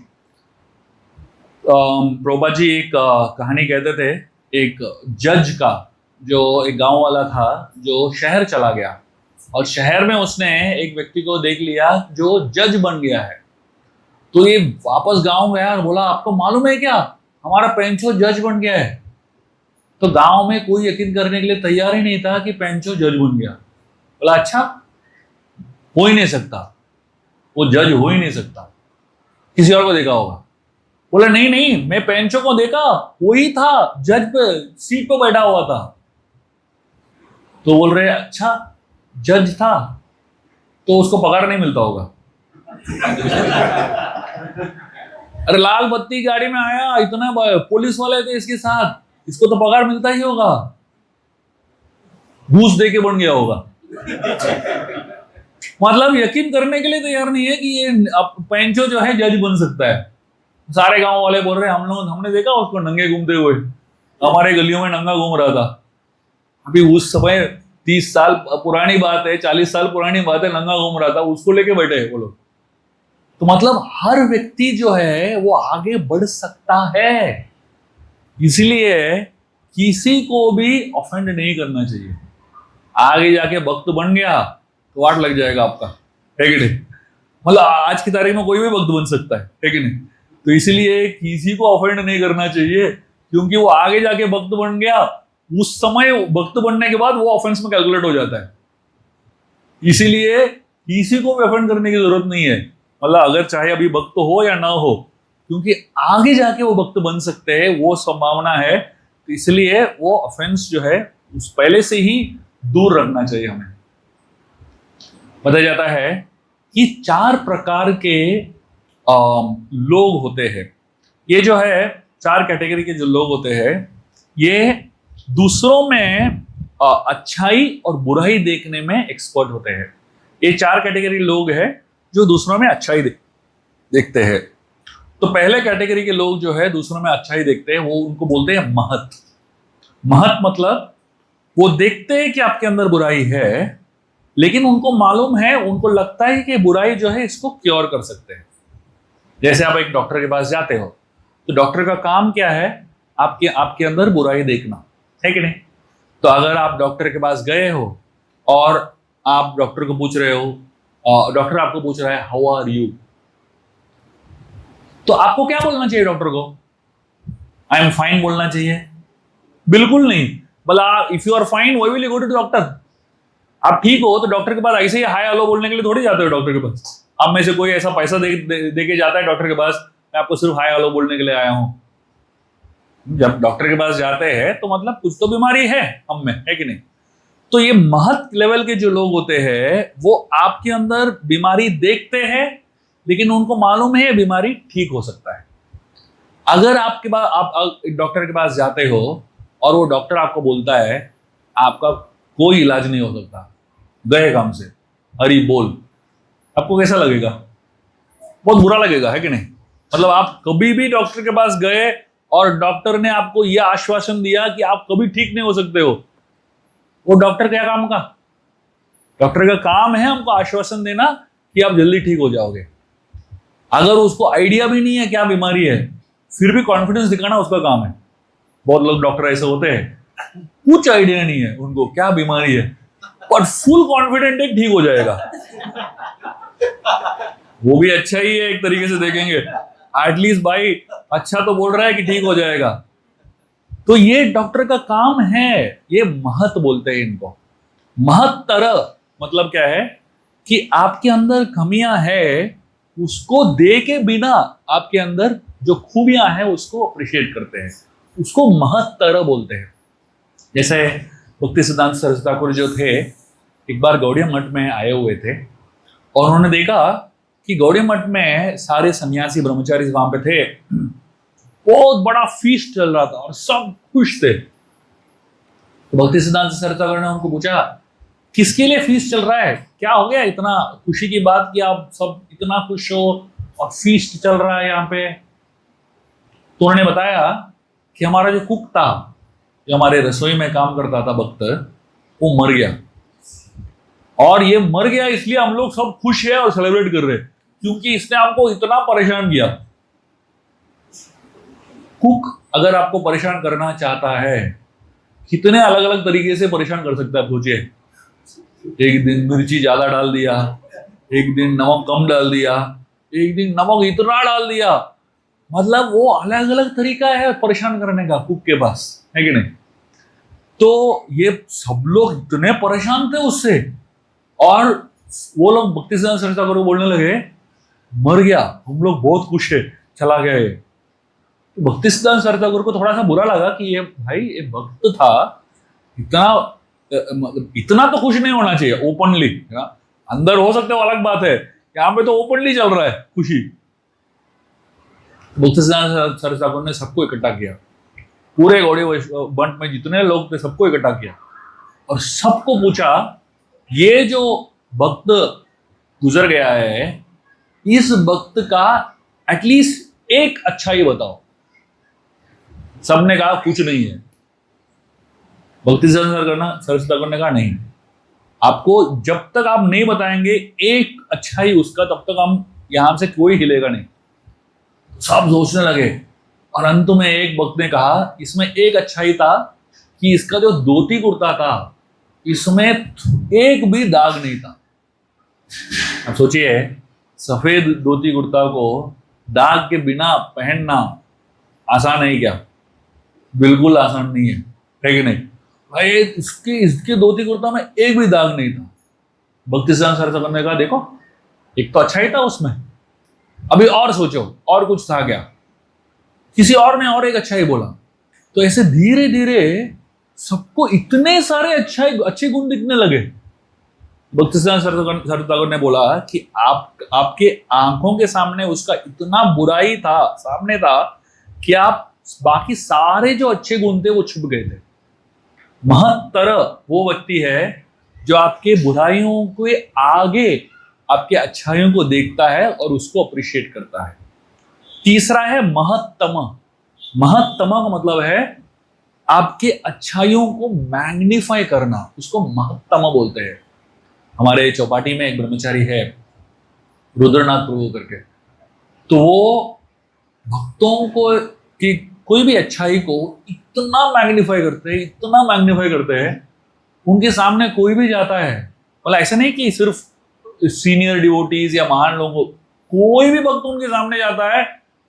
प्रभुपाद जी एक कहानी कहते थे, एक जज का, जो एक गांव वाला था जो शहर चला गया और शहर में उसने एक व्यक्ति को देख लिया जो जज बन गया है। तो ये वापस गांव गया और बोला, आपको मालूम है क्या, हमारा पेंचो जज बन गया है। तो गांव में कोई यकीन करने के लिए तैयार ही नहीं था कि पेंचो जज बन गया। बोला अच्छा, हो ही नहीं सकता, वो जज हो ही नहीं सकता, किसी और को देखा होगा। बोला नहीं नहीं, मैं पेंचो को देखा, वही था जज पे सीट पे बैठा हुआ था। तो बोल रहे अच्छा जज था तो उसको पगार नहीं मिलता होगा। अरे लाल बत्ती गाड़ी में आया, इतना पुलिस वाले थे इसके साथ, इसको तो पगार मिलता ही होगा, घूस दे के बन गया होगा। मतलब यकीन करने के लिए तैयार नहीं है कि ये पेंचो जो है जज बन सकता है। सारे गांव वाले बोल रहे हमने देखा उसको नंगे घूमते हुए, हमारे गलियों में नंगा घूम रहा था। अभी उस समय 30 साल पुरानी बात है, 40 साल पुरानी बात है, नंगा घूम रहा था, उसको लेके बैठे हैं वो लोग। तो मतलब हर व्यक्ति जो है वो आगे बढ़ सकता है, इसलिए किसी को भी ऑफेंड नहीं करना चाहिए। आगे जाके भक्त बन गया तो वाट लग जाएगा आपका, है कि नहीं? मतलब आज की तारीख में कोई भी भक्त बन सकता है कि नहीं? तो इसीलिए किसी को ऑफेंड नहीं करना चाहिए, क्योंकि वो आगे जाके भक्त बन गया, उस समय भक्त बनने के बाद वो ऑफेंस में कैलकुलेट हो जाता है। इसीलिए किसी को भी ऑफेंड करने की जरूरत नहीं है, मतलब अगर चाहे अभी भक्त हो या ना हो, क्योंकि आगे जाके वो भक्त बन सकते हैं, वो संभावना है। तो इसलिए वो ऑफेंस जो है उस पहले से ही दूर रखना चाहिए। हमें बताया जाता है कि 4 प्रकार के लोग होते हैं। ये जो है 4 कैटेगरी के जो लोग होते हैं, ये दूसरों में अच्छाई और बुराई देखने में एक्सपर्ट होते हैं। ये 4 कैटेगरी लोग हैं जो दूसरों में अच्छाई देखते हैं। तो पहले कैटेगरी के लोग जो है दूसरों में अच्छाई देखते हैं, वो उनको बोलते हैं महत। महत मतलब वो देखते हैं कि आपके अंदर बुराई है, लेकिन उनको मालूम है, उनको लगता है कि बुराई जो है इसको क्योर कर सकते हैं। जैसे आप एक डॉक्टर के पास जाते हो, तो डॉक्टर का काम क्या है, आपके अंदर बुराई देखना, है कि नहीं? तो अगर आप डॉक्टर के पास गए हो और आप डॉक्टर को पूछ रहे हो, डॉक्टर आपको पूछ रहा है हाउ आर यू, तो आपको क्या बोलना चाहिए डॉक्टर को? आई एम फाइन बोलना चाहिए, बिल्कुल नहीं। बोला if you are fine why will you go to doctor? आप ठीक हो तो डॉक्टर के पास ऐसे ही हाय हेलो बोलने के लिए थोड़ी जाते हो डॉक्टर के पास। आप में से कोई ऐसा पैसा दे के जाता है डॉक्टर के पास, मैं आपको सिर्फ हाय हेलो बोलने के लिए आया हूं? जब डॉक्टर के पास जाते हैं तो मतलब कुछ तो बीमारी है हम में, है कि नहीं? तो ये महत लेवल के जो लोग होते हैं वो आपके अंदर बीमारी देखते हैं, लेकिन उनको मालूम है ये बीमारी ठीक हो सकता है। अगर आपके पास आप डॉक्टर के पास जाते हो और वो डॉक्टर आपको बोलता है आपका कोई इलाज नहीं हो सकता, गए काम से, हरी बोल, आपको कैसा लगेगा? बहुत बुरा लगेगा, है कि नहीं? मतलब आप कभी भी डॉक्टर के पास गए और डॉक्टर ने आपको यह आश्वासन दिया कि आप कभी ठीक नहीं हो सकते हो, वो डॉक्टर क्या काम का? डॉक्टर का काम है हमको आश्वासन देना कि आप जल्दी ठीक हो जाओगे। अगर उसको आइडिया भी नहीं है क्या बीमारी है, फिर भी कॉन्फिडेंस दिखाना उसका काम है। बहुत लोग डॉक्टर ऐसे होते हैं, कुछ आइडिया नहीं है उनको क्या बीमारी है, पर फुल कॉन्फिडेंट है ठीक हो जाएगा। वो भी अच्छा ही है एक तरीके से देखेंगे, एटलीस्ट भाई अच्छा तो बोल रहा है कि ठीक हो जाएगा। तो ये डॉक्टर का काम है, ये महत बोलते हैं इनको। महत्तर मतलब क्या है कि आपके अंदर कमियां है उसको दे के बिना आपके अंदर जो खूबियां हैं उसको अप्रिशिएट करते हैं, उसको महत्तर बोलते हैं। जैसे भक्ति सिद्धांत सरस्वती ठाकुर जो थे, एक बार गौड़िया मठ में आए हुए थे और उन्होंने देखा कि गौड़िया मठ में सारे सन्यासी ब्रह्मचारी वहां पे थे, बहुत बड़ा फीस्ट चल रहा था और सब खुश थे। तो भक्ति सिद्धांत सरस्वती ठाकुर ने उनको पूछा किसके लिए फीस्ट चल रहा है, क्या हो गया इतना खुशी की बात कि आप सब इतना खुश हो और फीस्ट चल रहा है यहाँ पे? तो उन्होंने बताया कि हमारा जो कुक था, जो हमारे रसोई में काम करता था भक्त, वो मर गया और ये मर गया इसलिए हम लोग सब खुश है और सेलिब्रेट कर रहे हैं क्योंकि इसने हमको इतना परेशान किया। कुक अगर आपको परेशान करना चाहता है, कितने अलग अलग तरीके से परेशान कर सकता है सोचिए। एक दिन मिर्ची ज्यादा डाल दिया, एक दिन नमक कम डाल दिया, एक दिन नमक इतना डाल दिया, मतलब वो अलग अलग तरीका है परेशान करने का कुक के पास, है कि नहीं? तो ये सब लोग इतने परेशान थे उससे और वो लोग भक्ति सिद्धांत सरस्वती ठाकुर को बोलने लगे मर गया, हम लोग बहुत खुश है, चला गया ये। तो भक्ति सिद्धांत सरस्वती ठाकुर को थोड़ा सा बुरा लगा कि ये भाई ये भक्त था, इतना तो खुश नहीं होना चाहिए ओपनली। अंदर हो सकते हो अलग बात है, यहाँ पे तो ओपनली चल रहा है खुशी। भक्ति सिद्धांत सरस्वती ठाकुर ने सबको इकट्ठा किया, पूरे गौड़िया मठ में जितने लोग थे सबको इकट्ठा किया और सबको पूछा ये जो भक्त गुजर गया है इस भक्त का एटलीस्ट एक अच्छाई बताओ। सबने कहा कुछ नहीं है। भक्ति सरस्वती ठाकुर ने कहा नहीं, आपको जब तक आप नहीं बताएंगे एक अच्छाई उसका तब तक हम यहां से कोई हिलेगा नहीं। सब सोचने लगे और अंत में एक भक्त ने कहा इसमें एक अच्छाई था कि इसका जो धोती कुर्ता था इसमें एक भी दाग नहीं था। अब सोचिए सफेद धोती कुर्ता को दाग के बिना पहनना आसान है क्या? बिल्कुल आसान नहीं है कि नहीं भाई? इसके धोती कुर्ता में एक भी दाग नहीं था। भक्ति सिद्धांत सरस्वती ठाकुर ने कहा देखो एक तो अच्छा ही था उसमें, अभी और सोचो और कुछ था क्या? किसी और ने और एक अच्छा ही बोला। तो ऐसे धीरे धीरे सबको इतने सारे अच्छे गुण दिखने लगे। भक्ति सिद्धांत सरस्वती ठाकुर ने बोला कि आपके आंखों के सामने उसका इतना बुराई था सामने था कि आप बाकी सारे जो अच्छे गुण थे वो छुप गए थे। महत्तर वो व्यक्ति है जो आपके बुराइयों के आगे आपके अच्छाइयों को देखता है और उसको अप्रिशिएट करता है। तीसरा है महत्तम। महत्तम का मतलब है आपके अच्छाइयों को मैग्नीफाई करना, उसको महत्तम बोलते हैं। हमारे चौपाटी में एक ब्रह्मचारी है रुद्रनाथ प्रभु करके, तो वो भक्तों को कि कोई भी अच्छाई को इतना मैग्नीफाई करते हैं उनके सामने कोई भी जाता है, मतलब ऐसा नहीं कि सिर्फ सीनियर डिवोटीज या महान लोगों, कोई भी भक्त उनके सामने जाता है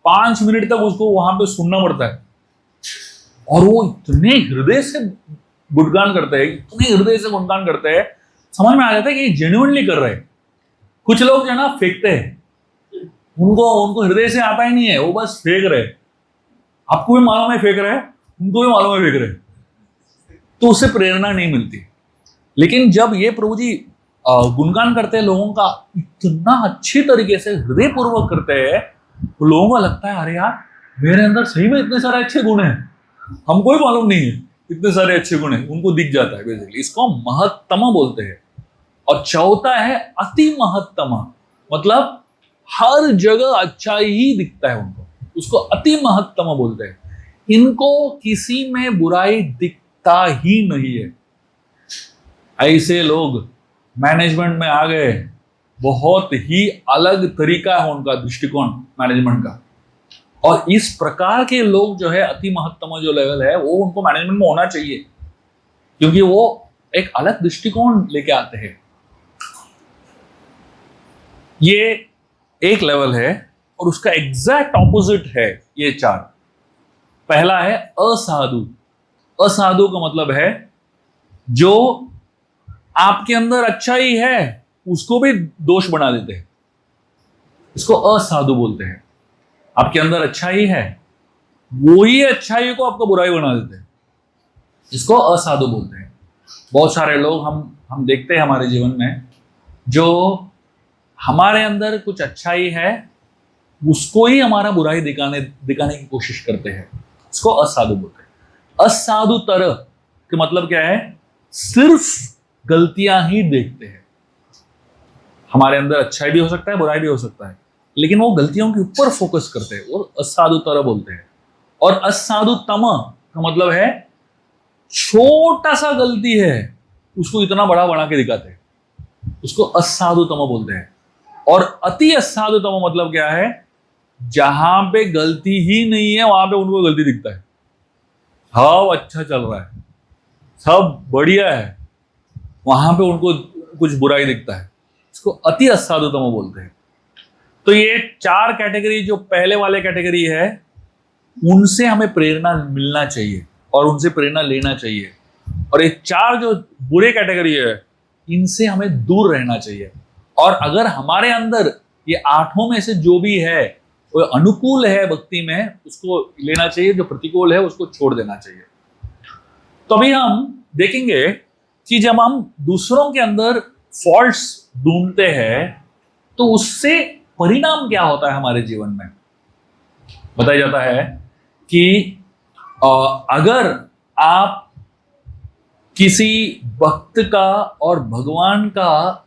5 मिनट तक उसको वहां पे सुनना पड़ता है। और वो इतने हृदय से गुणगान करते हैं, इतने हृदय से गुणगान करते हैं, समझ में आ जाता है कि जेन्युइनली कर रहे हैं। कुछ लोग जो है ना फेंकते हैं, उनको हृदय से आता ही नहीं है, वो बस फेंक रहे हैं। आपको भी मालूम है फेंक रहे हैं, उनको भी मालूम है फेंक रहे हैं, तो उससे प्रेरणा नहीं मिलती। लेकिन जब ये प्रभु जी गुणगान करते हैं लोगों का, इतना अच्छी तरीके से हृदय पूर्वक करते हैं, तो लोगों को लगता है अरे यार मेरे अंदर सही में इतने सारे अच्छे गुण हैं, हमको ही मालूम नहीं है इतने सारे अच्छे गुण हैं, उनको दिख जाता है बेसिकली। इसको महत्तम बोलते हैं। और चौथा है अति महत्तम, मतलब हर जगह अच्छा ही दिखता है उनको, उसको अति महत्तम बोलते हैं। इनको किसी में बुराई दिखता ही नहीं है। ऐसे लोग मैनेजमेंट में आ गए, बहुत ही अलग तरीका है उनका दृष्टिकोण मैनेजमेंट का। और इस प्रकार के लोग जो है अति महत्तम जो लेवल है वो उनको मैनेजमेंट में होना चाहिए, क्योंकि वो एक अलग दृष्टिकोण लेके आते हैं। ये एक लेवल है और उसका एग्जैक्ट ऑपोजिट है ये चार। पहला है असाधु। असाधु का मतलब है जो आपके अंदर अच्छाई है उसको भी दोष बना देते हैं, इसको असाधु बोलते हैं। आपके अंदर अच्छाई है, वो ही अच्छाई को आपको बुराई बना देते हैं, इसको असाधु बोलते हैं। बहुत सारे लोग हम देखते हैं हमारे जीवन में, जो हमारे अंदर कुछ अच्छाई है उसको ही हमारा बुराई दिखाने की कोशिश करते हैं, इसको असाधु बोलते हैं। असाधु तरह का मतलब क्या है? सिर्फ गलतियां ही देखते हैं। हमारे अंदर अच्छाई भी हो सकता है, बुराई भी हो सकता है, लेकिन वो गलतियों के ऊपर फोकस करते हैं, वो असाधु तरह बोलते हैं। और असाधु तम का मतलब है छोटा सा गलती है उसको इतना बड़ा बना के दिखाते हैं, उसको असाधु तम बोलते हैं। और अति असाधु तम मतलब क्या है? जहां पे गलती ही नहीं है वहां पे उनको गलती दिखता है। हाँ अच्छा चल रहा है, सब बढ़िया है, वहां पे उनको कुछ बुराई दिखता है, इसको अति असाधु तम बोलते हैं। तो ये चार कैटेगरी, जो पहले वाले कैटेगरी है, उनसे हमें प्रेरणा मिलना चाहिए और उनसे प्रेरणा लेना चाहिए। और ये चार जो बुरे कैटेगरी है, इनसे हमें दूर रहना चाहिए। और अगर हमारे अंदर ये आठों में से जो भी है वो अनुकूल है भक्ति में, उसको लेना चाहिए, जो प्रतिकूल है उसको छोड़ देना चाहिए। तो अभी हम देखेंगे कि जब हम दूसरों के अंदर फॉल्ट्स ढूंढते हैं तो उससे परिणाम क्या होता है हमारे जीवन में। बताया जाता है कि अगर आप किसी भक्त का और भगवान का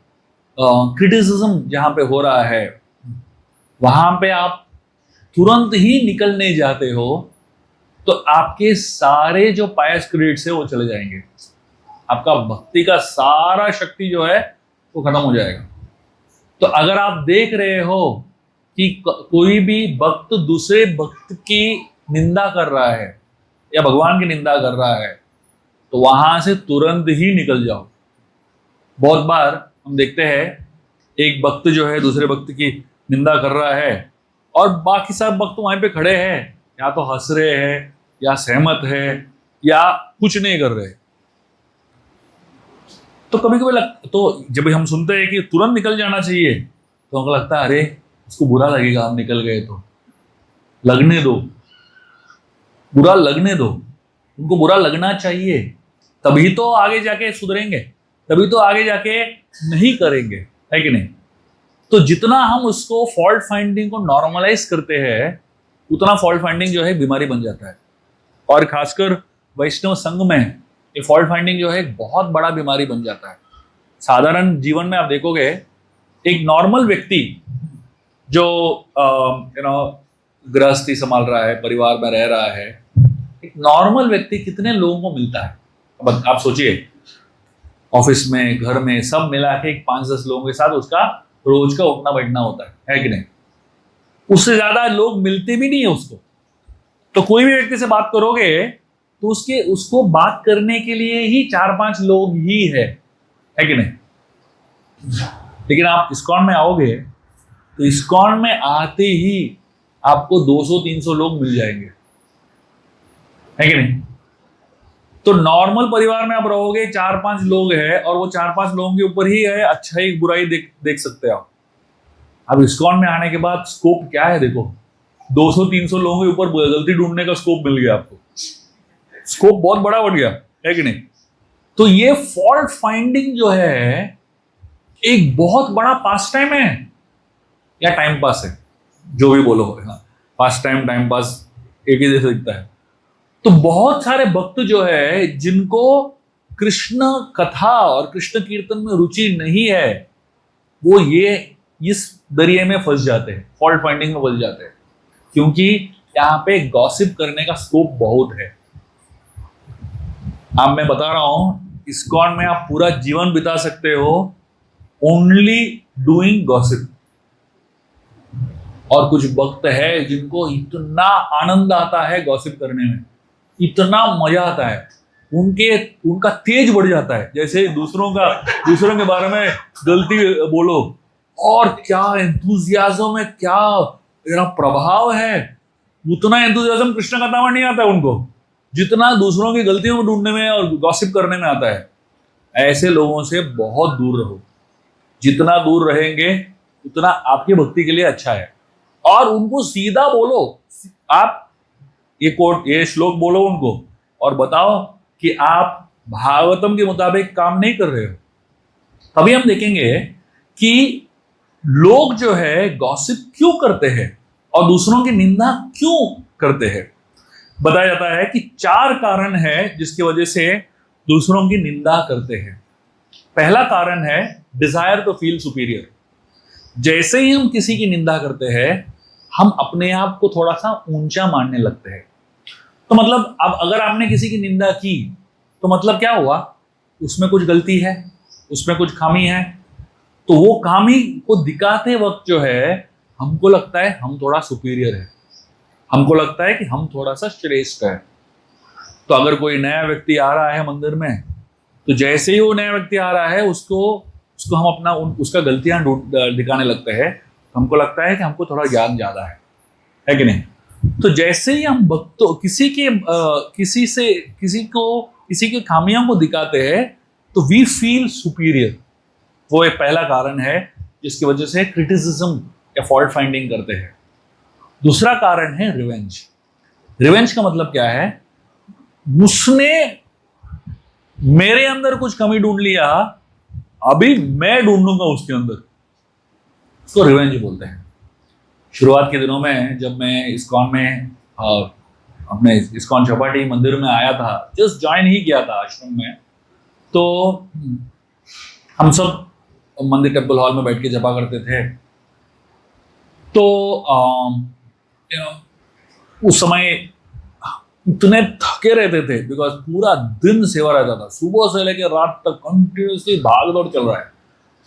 क्रिटिसिज्म जहां पे हो रहा है, वहां पे आप तुरंत ही निकलने जाते हो, तो आपके सारे जो पायस क्रेडिट्स है वो चले जाएंगे, आपका भक्ति का सारा शक्ति जो है वो खत्म हो जाएगा। तो अगर आप देख रहे हो कि कोई भी भक्त दूसरे भक्त की निंदा कर रहा है या भगवान की निंदा कर रहा है, तो वहां से तुरंत ही निकल जाओ। बहुत बार हम देखते हैं एक भक्त जो है दूसरे भक्त की निंदा कर रहा है और बाकी सब भक्त वहीं पे खड़े हैं, या तो हंस रहे हैं या सहमत है या कुछ नहीं कर रहे। तो कभी कभी तो जब हम सुनते हैं कि तुरंत निकल जाना चाहिए, तो हमको लगता है अरे उसको बुरा लगेगा हम निकल गए, तो लगने दो, बुरा लगने दो, उनको बुरा लगना चाहिए, तभी तो आगे जाके सुधरेंगे, तभी तो आगे जाके नहीं करेंगे, है कि नहीं। तो जितना हम उसको फॉल्ट फाइंडिंग को नॉर्मलाइज करते हैं, उतना फॉल्ट फाइंडिंग जो है बीमारी बन जाता है। और खासकर वैष्णव संघ में ये फॉल्ट फाइंडिंग जो है एक बहुत बड़ा बीमारी बन जाता है। साधारण जीवन में आप देखोगे एक नॉर्मल व्यक्ति जो गृहस्थी संभाल रहा है, परिवार में रह रहा है, एक नॉर्मल व्यक्ति कितने लोगों को मिलता है? अब आप सोचिए, ऑफिस में, घर में, सब मिला के 5-10 लोगों के साथ उसका रोज का उठना बैठना होता है कि नहीं। उससे ज्यादा लोग मिलते भी नहीं है उसको। तो कोई भी व्यक्ति से बात करोगे तो उसको बात करने के लिए ही 4-5 लोग ही है कि नहीं। लेकिन आप इस्कॉन में आओगे तो इस्कॉन में आते ही आपको 200-300 लोग मिल जाएंगे, है कि नहीं। तो नॉर्मल परिवार में आप रहोगे, 4-5 लोग हैं और वो 4-5 लोगों के ऊपर ही है अच्छाई बुराई देख सकते हो आप। अब इस्कॉन में आने के बाद स्कोप क्या है, देखो 200-300 लोगों के ऊपर गलती ढूंढने का स्कोप मिल गया आपको, स्कोप बहुत बड़ा बढ़ गया है कि नहीं। तो ये फॉल्ट फाइंडिंग जो है एक बहुत बड़ा पास टाइम है या टाइम पास है, जो भी बोलो, पास टाइम टाइम पास एक ही जैसे दिखता है। तो बहुत सारे भक्त जो है जिनको कृष्ण कथा और कृष्ण कीर्तन में रुचि नहीं है, वो ये इस दरिये में फंस जाते हैं, फॉल्ट फाइंडिंग में फंस जाते हैं, क्योंकि यहाँ पे गॉसिप करने का स्कोप बहुत है। अब मैं बता रहा हूं, इस्कॉन में आप पूरा जीवन बिता सकते हो ओनली डूइंग गॉसिप। और कुछ भक्त है जिनको इतना आनंद आता है गॉसिप करने में, इतना मजा आता है, उनका तेज बढ़ जाता है। जैसे दूसरों के बारे में गलती बोलो, और क्या एंथुजियाज्म है, क्या प्रभाव है, उतना एंथुजियाज्म कृष्ण कथा में नहीं आता है उनको, जितना दूसरों की गलतियों को ढूंढने में और गॉसिप करने में आता है। ऐसे लोगों से बहुत दूर रहो, जितना दूर रहेंगे उतना आपकी भक्ति के लिए अच्छा है। और उनको सीधा बोलो, आप ये श्लोक बोलो उनको और बताओ कि आप भागवतम के मुताबिक काम नहीं कर रहे हो। तभी हम देखेंगे कि लोग जो है गॉसिप क्यों करते हैं और दूसरों की निंदा क्यों करते हैं। बताया जाता है कि 4 कारण है जिसकी वजह से दूसरों की निंदा करते हैं। पहला कारण है डिजायर टू फील सुपीरियर। जैसे ही हम किसी की निंदा करते हैं, हम अपने आप को थोड़ा सा ऊंचा मानने लगते हैं। तो मतलब अब अगर आपने किसी की निंदा की तो मतलब क्या हुआ, उसमें कुछ गलती है, उसमें कुछ खामी है। तो वो खामी को दिखाते वक्त जो है हमको लगता है हम थोड़ा सुपीरियर है, हमको लगता है कि हम थोड़ा सा श्रेष्ठ है। तो अगर कोई नया व्यक्ति आ रहा है मंदिर में, तो जैसे ही वो नया व्यक्ति आ रहा है उसको हम अपना उसका गलतियां दिखाने लगते हैं। हमको लगता है कि हमको थोड़ा ज्ञान ज्यादा है कि नहीं। तो जैसे ही हम भक्तों किसी के खामियों को दिखाते हैं तो वी फील सुपीरियर। वो एक पहला कारण है जिसकी वजह से क्रिटिसिज्म या फॉल्ट फाइंडिंग करते हैं। दूसरा कारण है रिवेंज। रिवेंज का मतलब क्या है, उसने मेरे अंदर कुछ कमी ढूंढ लिया, अभी मैं ढूंढूंगा उसके अंदर, तो रिवेंज बोलते हैं। शुरुआत के दिनों में जब मैं इस्कॉन में अपने इस्कॉन चौपाटी मंदिर में आया था, जस्ट ज्वाइन ही किया था आश्रम में, तो हम सब मंदिर टेम्पल हॉल में बैठ के जपा करते थे। तो उस समय इतने थके रहते थे बिकॉज पूरा दिन सेवा रहता था, सुबह से लेके रात तक कंटिन्यूसली भाग दौड़ चल रहा है।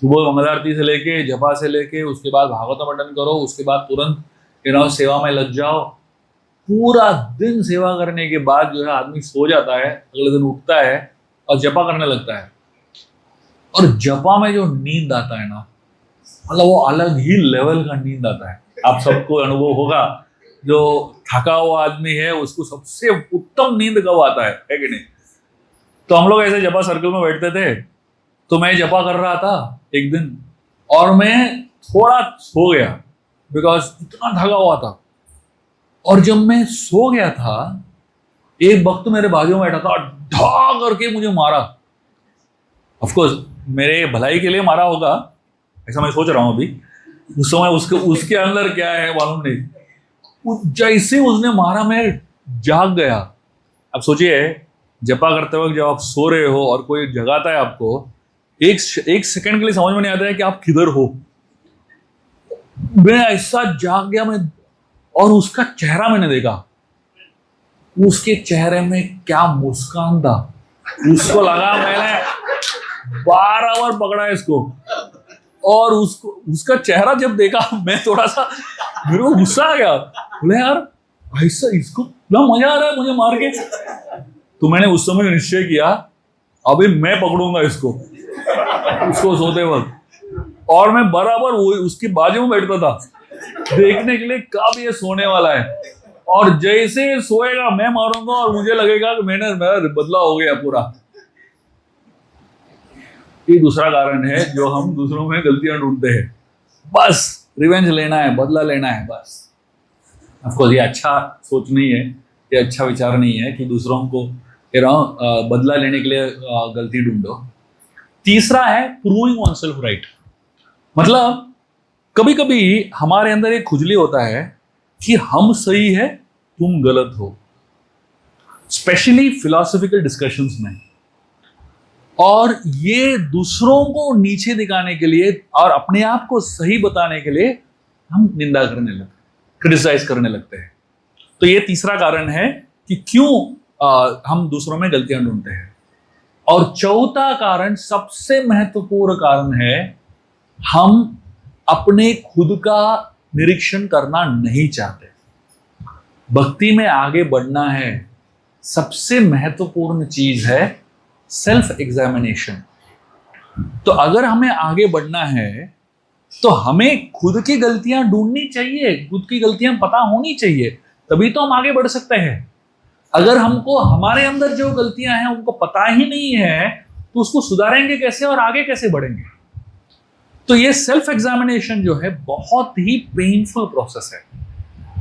सुबह मंगल आरती से लेके जपा से लेके उसके बाद भागवतम अटेंड करो, उसके बाद तुरंत सेवा में लग जाओ। पूरा दिन सेवा करने के बाद जो है आदमी सो जाता है, अगले दिन उठता है और जपा करने लगता है। और जपा में जो नींद आता है ना, मतलब वो अलग ही लेवल का नींद आता है। आप सबको अनुभव होगा, जो थका हुआ आदमी है उसको सबसे उत्तम नींद कब आता है कि नहीं। तो हम लोग ऐसे जपा सर्कल में बैठते थे, तो मैं जपा कर रहा था एक दिन और मैं थोड़ा सो गया बिकॉज इतना थका हुआ था। और जब मैं सो गया था, एक वक्त मेरे बाजू में बैठा था, ढा करके मुझे मारा। ऑफकोर्स मेरे भलाई के लिए मारा होगा, ऐसा मैं सोच रहा हूं अभी। उस समय उसके अंदर क्या है मालूम नहीं। जैसे उसने मारा मैं जाग गया। अब सोचिए, जपा करते वक्त जब आप सो रहे हो और कोई जगाता है आपको, एक सेकंड के लिए समझ में नहीं आता है कि आप किधर हो। मैं ऐसा जाग गया मैं, और उसका चेहरा मैंने देखा। उसके चेहरे में क्या मुस्कान था। उसको लगा मैंने 12 बार पकड़ा है इसको, और उसका चेहरा जब देखा मैं थोड़ा सा, मेरे को गुस्सा आ गया। बोले यार ऐसा इसको क्या मजा आ रहा है मुझे मार के। तो मैंने उस समय निश्चय किया, अभी मैं पकड़ूंगा इसको सोते वक्त। और मैं बराबर वो उसके बाजू में बैठता था देखने के लिए कब ये सोने वाला है। और जैसे सोएगा मैं मारूंगा और मुझे लगेगा कि मेरा बदला हो गया पूरा। ये दूसरा कारण है जो हम दूसरों में गलतियां ढूंढते हैं। बस रिवेंज लेना है, बदला लेना है बस। ऑफकोर्स ये अच्छा सोच नहीं है, ये अच्छा विचार नहीं है कि दूसरों को बदला लेने के लिए गलती ढूंढो। तीसरा है प्रूविंग वन सेल्फ राइट। मतलब कभी कभी हमारे अंदर एक खुजली होता है कि हम सही है तुम गलत हो, स्पेशली फिलोसॉफिकल डिस्कशंस में। और ये दूसरों को नीचे दिखाने के लिए और अपने आप को सही बताने के लिए हम निंदा करने लगते, क्रिटिसाइज करने लगते हैं। तो ये तीसरा कारण है कि क्यों हम दूसरों में गलतियां ढूंढते हैं। और चौथा कारण, सबसे महत्वपूर्ण कारण है, हम अपने खुद का निरीक्षण करना नहीं चाहते। भक्ति में आगे बढ़ना है, सबसे महत्वपूर्ण चीज है सेल्फ एग्जामिनेशन। तो अगर हमें आगे बढ़ना है तो हमें खुद की गलतियां ढूंढनी चाहिए, खुद की गलतियां पता होनी चाहिए, तभी तो हम आगे बढ़ सकते हैं। अगर हमको हमारे अंदर जो गलतियां हैं उनको पता ही नहीं है तो उसको सुधारेंगे कैसे और आगे कैसे बढ़ेंगे। तो ये सेल्फ एग्जामिनेशन जो है बहुत ही पेनफुल प्रोसेस है।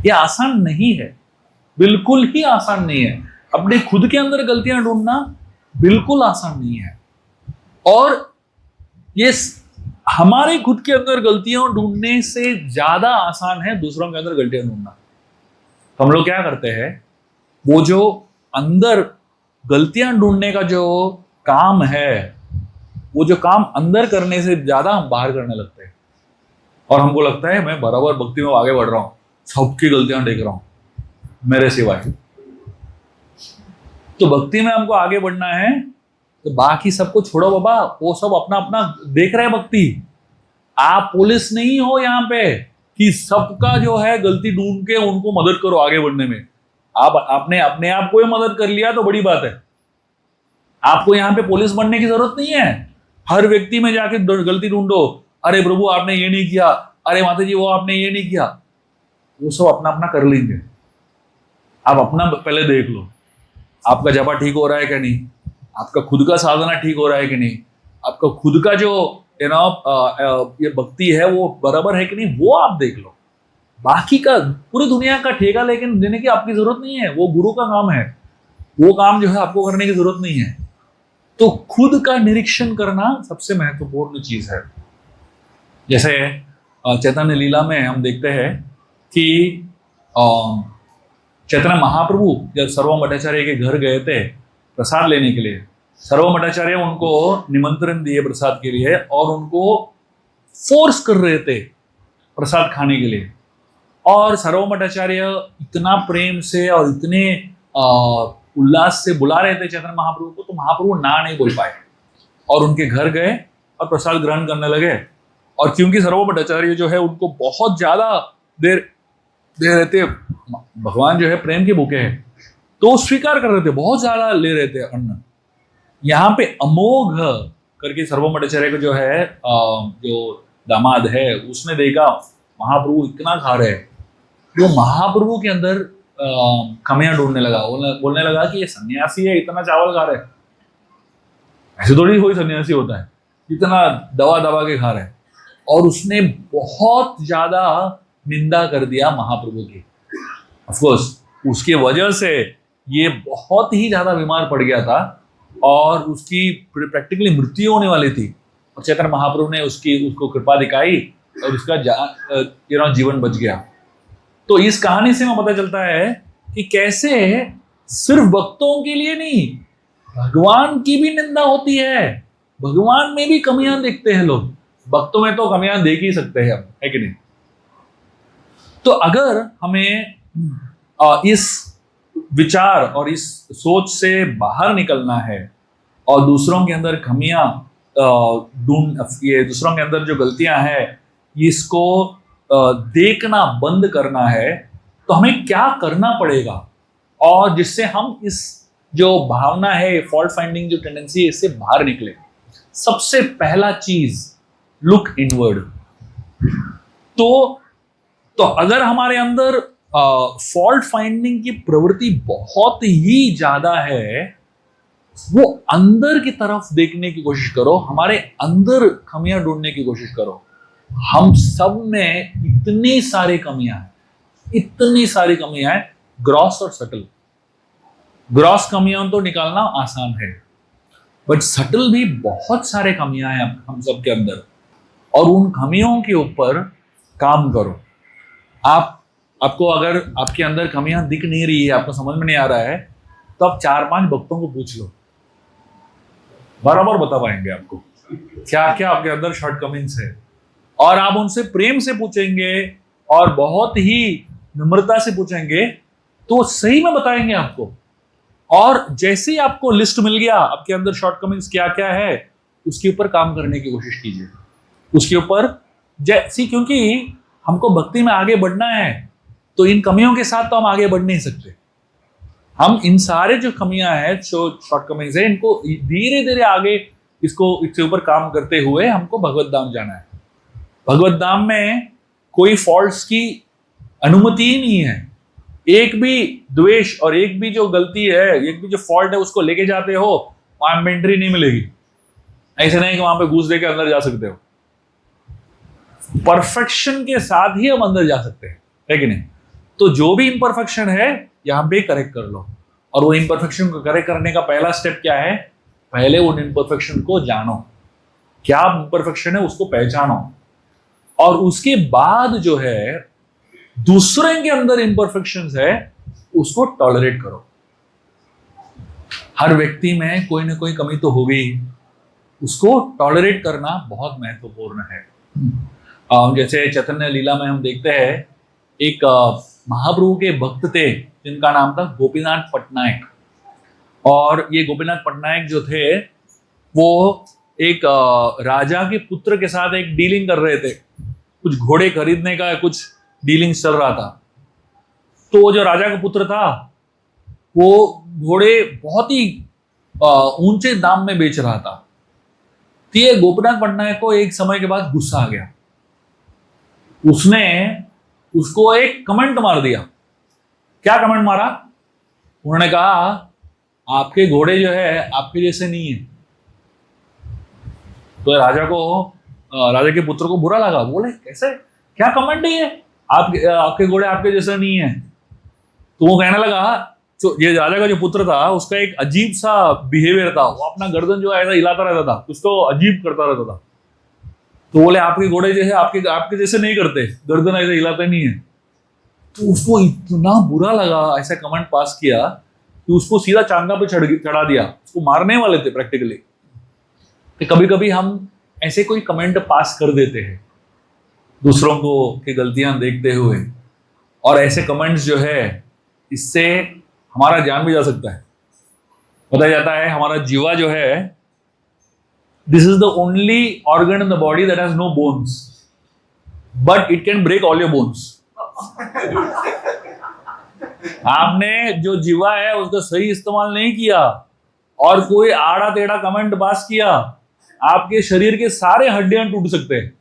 ये आसान नहीं है, बिल्कुल ही आसान नहीं है। अपने खुद के अंदर गलतियां ढूंढना बिल्कुल आसान नहीं है। और ये हमारे खुद के अंदर गलतियां ढूंढने से ज्यादा आसान है दूसरों के अंदर गलतियां ढूंढना। हम लोग क्या करते हैं, वो जो अंदर गलतियां ढूंढने का जो काम है, वो जो काम अंदर करने से ज्यादा हम बाहर करने लगते हैं। और हमको लगता है मैं बराबर भक्ति में आगे बढ़ रहा हूं, सबकी गलतियां देख रहा हूं मेरे सिवाय। तो भक्ति में हमको आगे बढ़ना है तो बाकी सबको छोड़ो बाबा, वो सब अपना अपना देख रहे हैं भक्ति। आप पुलिस नहीं हो यहाँ पे कि सबका जो है गलती ढूंढ के उनको मदद करो आगे बढ़ने में। आप आपने अपने आप को ही मदद कर लिया तो बड़ी बात है। आपको यहाँ पे पुलिस बनने की जरूरत नहीं है। हर व्यक्ति में जाके गलती ढूंढो, अरे प्रभु आपने ये नहीं किया, अरे माता जी वो आपने ये नहीं किया। वो सब अपना अपना कर लेंगे। आप अपना पहले देख लो, आपका जपा ठीक हो रहा है कि नहीं, आपका खुद का साधना ठीक हो रहा है कि नहीं, आपका खुद का जो ये भक्ति है वो बराबर है कि नहीं, वो आप देख लो। बाकी का पूरी दुनिया का ठेका लेकिन देने की आपकी जरूरत नहीं है, वो गुरु का काम है। वो काम जो है आपको करने की जरूरत नहीं है। तो खुद का निरीक्षण करना सबसे महत्वपूर्ण चीज है। जैसे चैतन्य लीला में हम देखते हैं कि चैतन्य महाप्रभु जब सर्वम भट्टाचार्य के घर गए थे प्रसाद लेने के लिए, सर्वम भट्टाचार्य उनको निमंत्रण दिए प्रसाद के लिए और उनको फोर्स कर रहे थे प्रसाद खाने के लिए। और सर्वम भट्टाचार्य इतना प्रेम से और इतने उल्लास से बुला रहे थे चैतन्य महाप्रभु को, तो महाप्रभु ना नहीं बोल पाए और उनके घर गए और प्रसाद ग्रहण करने लगे। और क्योंकि सर्वम भट्टाचार्य जो है उनको बहुत ज्यादा देर दे रहे थे, भगवान जो है प्रेम के भूखे हैं, तो वो स्वीकार कर रहे थे, बहुत ज्यादा ले रहे थे अन्न। यहाँ पे अमोघ करके सर्वम भट्टाचार्य को जो है जो दामाद है उसने देखा महाप्रभु इतना खा रहे हैं, वो महाप्रभु के अंदर कमियां ढूंढने लगा। बोलने लगा कि ये सन्यासी है, इतना चावल खा रहे हैं, ऐसे थोड़ी कोई सन्यासी होता है, इतना दवा दबा के खा रहे हैं। और उसने बहुत ज्यादा निंदा कर दिया महाप्रभु की। ऑफकोर्स उसकी वजह से ये बहुत ही ज्यादा बीमार पड़ गया था और उसकी प्रैक्टिकली मृत्यु होने वाली थी। और चैतन्य महाप्रभु ने उसको कृपा दिखाई और उसका जीवन बच गया। तो इस कहानी से हमें पता चलता है कि कैसे सिर्फ भक्तों के लिए नहीं, भगवान की भी निंदा होती है। भगवान में भी कमियां देखते हैं लोग, भक्तों में तो कमियां देख ही सकते हैं हम, है कि नहीं। तो अगर हमें इस विचार और इस सोच से बाहर निकलना है और दूसरों के अंदर कमियां ये दूसरों के अंदर जो गलतियां हैं इसको देखना बंद करना है, तो हमें क्या करना पड़ेगा और जिससे हम इस जो भावना है फॉल्ट फाइंडिंग जो टेंडेंसी है इससे बाहर निकले। सबसे पहला चीज, लुक इनवर्ड। तो अगर हमारे अंदर फॉल्ट फाइंडिंग की प्रवृत्ति बहुत ही ज्यादा है, वो अंदर की तरफ देखने की कोशिश करो, हमारे अंदर कमियां ढूंढने की कोशिश करो। हम सब में इतनी सारी कमियां हैं, इतनी सारी कमियां हैं, ग्रॉस और सटल। ग्रॉस कमियां तो निकालना आसान है, बट सटल भी बहुत सारे कमियां हैं हम सब के अंदर, और उन कमियों के ऊपर काम करो। आपको अगर आपके अंदर कमियां दिख नहीं रही है, आपको समझ में नहीं आ रहा है, तो आप 4-5 भक्तों को पूछ लो, बराबर बता पाएंगे आपको क्या क्या आपके अंदर शॉर्टकमिंग्स है। और आप उनसे प्रेम से पूछेंगे और बहुत ही नम्रता से पूछेंगे तो सही में बताएंगे आपको। और जैसे ही आपको लिस्ट मिल गया आपके अंदर शॉर्टकमिंग्स क्या क्या है, उसके ऊपर काम करने की कोशिश कीजिए, उसके ऊपर जैसी, क्योंकि हमको भक्ति में आगे बढ़ना है, तो इन कमियों के साथ तो हम आगे बढ़ नहीं सकते। हम इन सारे जो कमियां हैं, जो शॉर्टकमिंग्स है, इनको धीरे धीरे आगे इसके ऊपर काम करते हुए हमको भगवत धाम जाना है। भगवत धाम में कोई फॉल्ट्स की अनुमति ही नहीं है। एक भी द्वेष और एक भी जो गलती है, एक भी जो फॉल्ट है, उसको लेके जाते हो, वहां एंट्री नहीं मिलेगी। ऐसे नहीं कि वहां पे घूस देके अंदर जा सकते हो। परफेक्शन के साथ ही हम अंदर जा सकते हैं, है कि नहीं? तो जो भी इम्परफेक्शन है यहां पे करेक्ट कर लो। और वो इम्परफेक्शन को करेक्ट करने का पहला स्टेप क्या है? पहले उन इम्परफेक्शन को जानो, क्या इम्परफेक्शन है उसको पहचानो, और उसके बाद जो है दूसरे के अंदर इम्परफेक्शंस है उसको टॉलरेट करो। हर व्यक्ति में कोई ना कोई कमी तो होगी, उसको टॉलरेट करना बहुत महत्वपूर्ण है। जैसे चैतन्य लीला में हम देखते हैं, एक महाप्रभु के भक्त थे जिनका नाम था गोपीनाथ पटनायक। और ये गोपीनाथ पटनायक जो थे वो एक राजा के पुत्र के साथ एक डीलिंग कर रहे थे, कुछ घोड़े खरीदने का कुछ डीलिंग चल रहा था। तो वो जो राजा का पुत्र था वो घोड़े बहुत ही ऊंचे दाम में बेच रहा था। तो ये गोपीनाथ पटनायक को एक समय के बाद गुस्सा आ गया, उसने उसको एक कमेंट मार दिया। क्या कमेंट मारा? उन्होंने कहा आपके घोड़े जो है आपके जैसे नहीं है। तो राजा के पुत्र को बुरा लगा, बोले कैसे, क्या कमेंट है ये, आपके घोड़े आपके जैसे नहीं है। तो वो कहने लगा, जो ये राजा का जो पुत्र था उसका एक अजीब सा बिहेवियर था, वो अपना गर्दन जो है ऐसा हिलाता रहता था, कुछ तो अजीब करता रहता था। तो बोले आपके घोड़े जैसे आपके जैसे नहीं करते, गर्दन ऐसे हिलाते नहीं है। तो उसको इतना बुरा लगा, ऐसा कमेंट पास किया कि उसको सीधा चांगा पे चढ़ा दिया, उसको मारने वाले थे प्रैक्टिकली। कि कभी कभी हम ऐसे कोई कमेंट पास कर देते हैं दूसरों को की गलतियां देखते हुए, और ऐसे कमेंट्स जो है इससे हमारा जान भी जा सकता है। बताया जाता है हमारा जीवा जो है, this is the only organ in the body that has no bones, but it can break all your bones. आपने जो जीवा है उसका सही इस्तेमाल नहीं किया और कोई आड़ा टेढ़ा कमेंट पास किया, आपके शरीर के सारे हड्डियां टूट सकते हैं।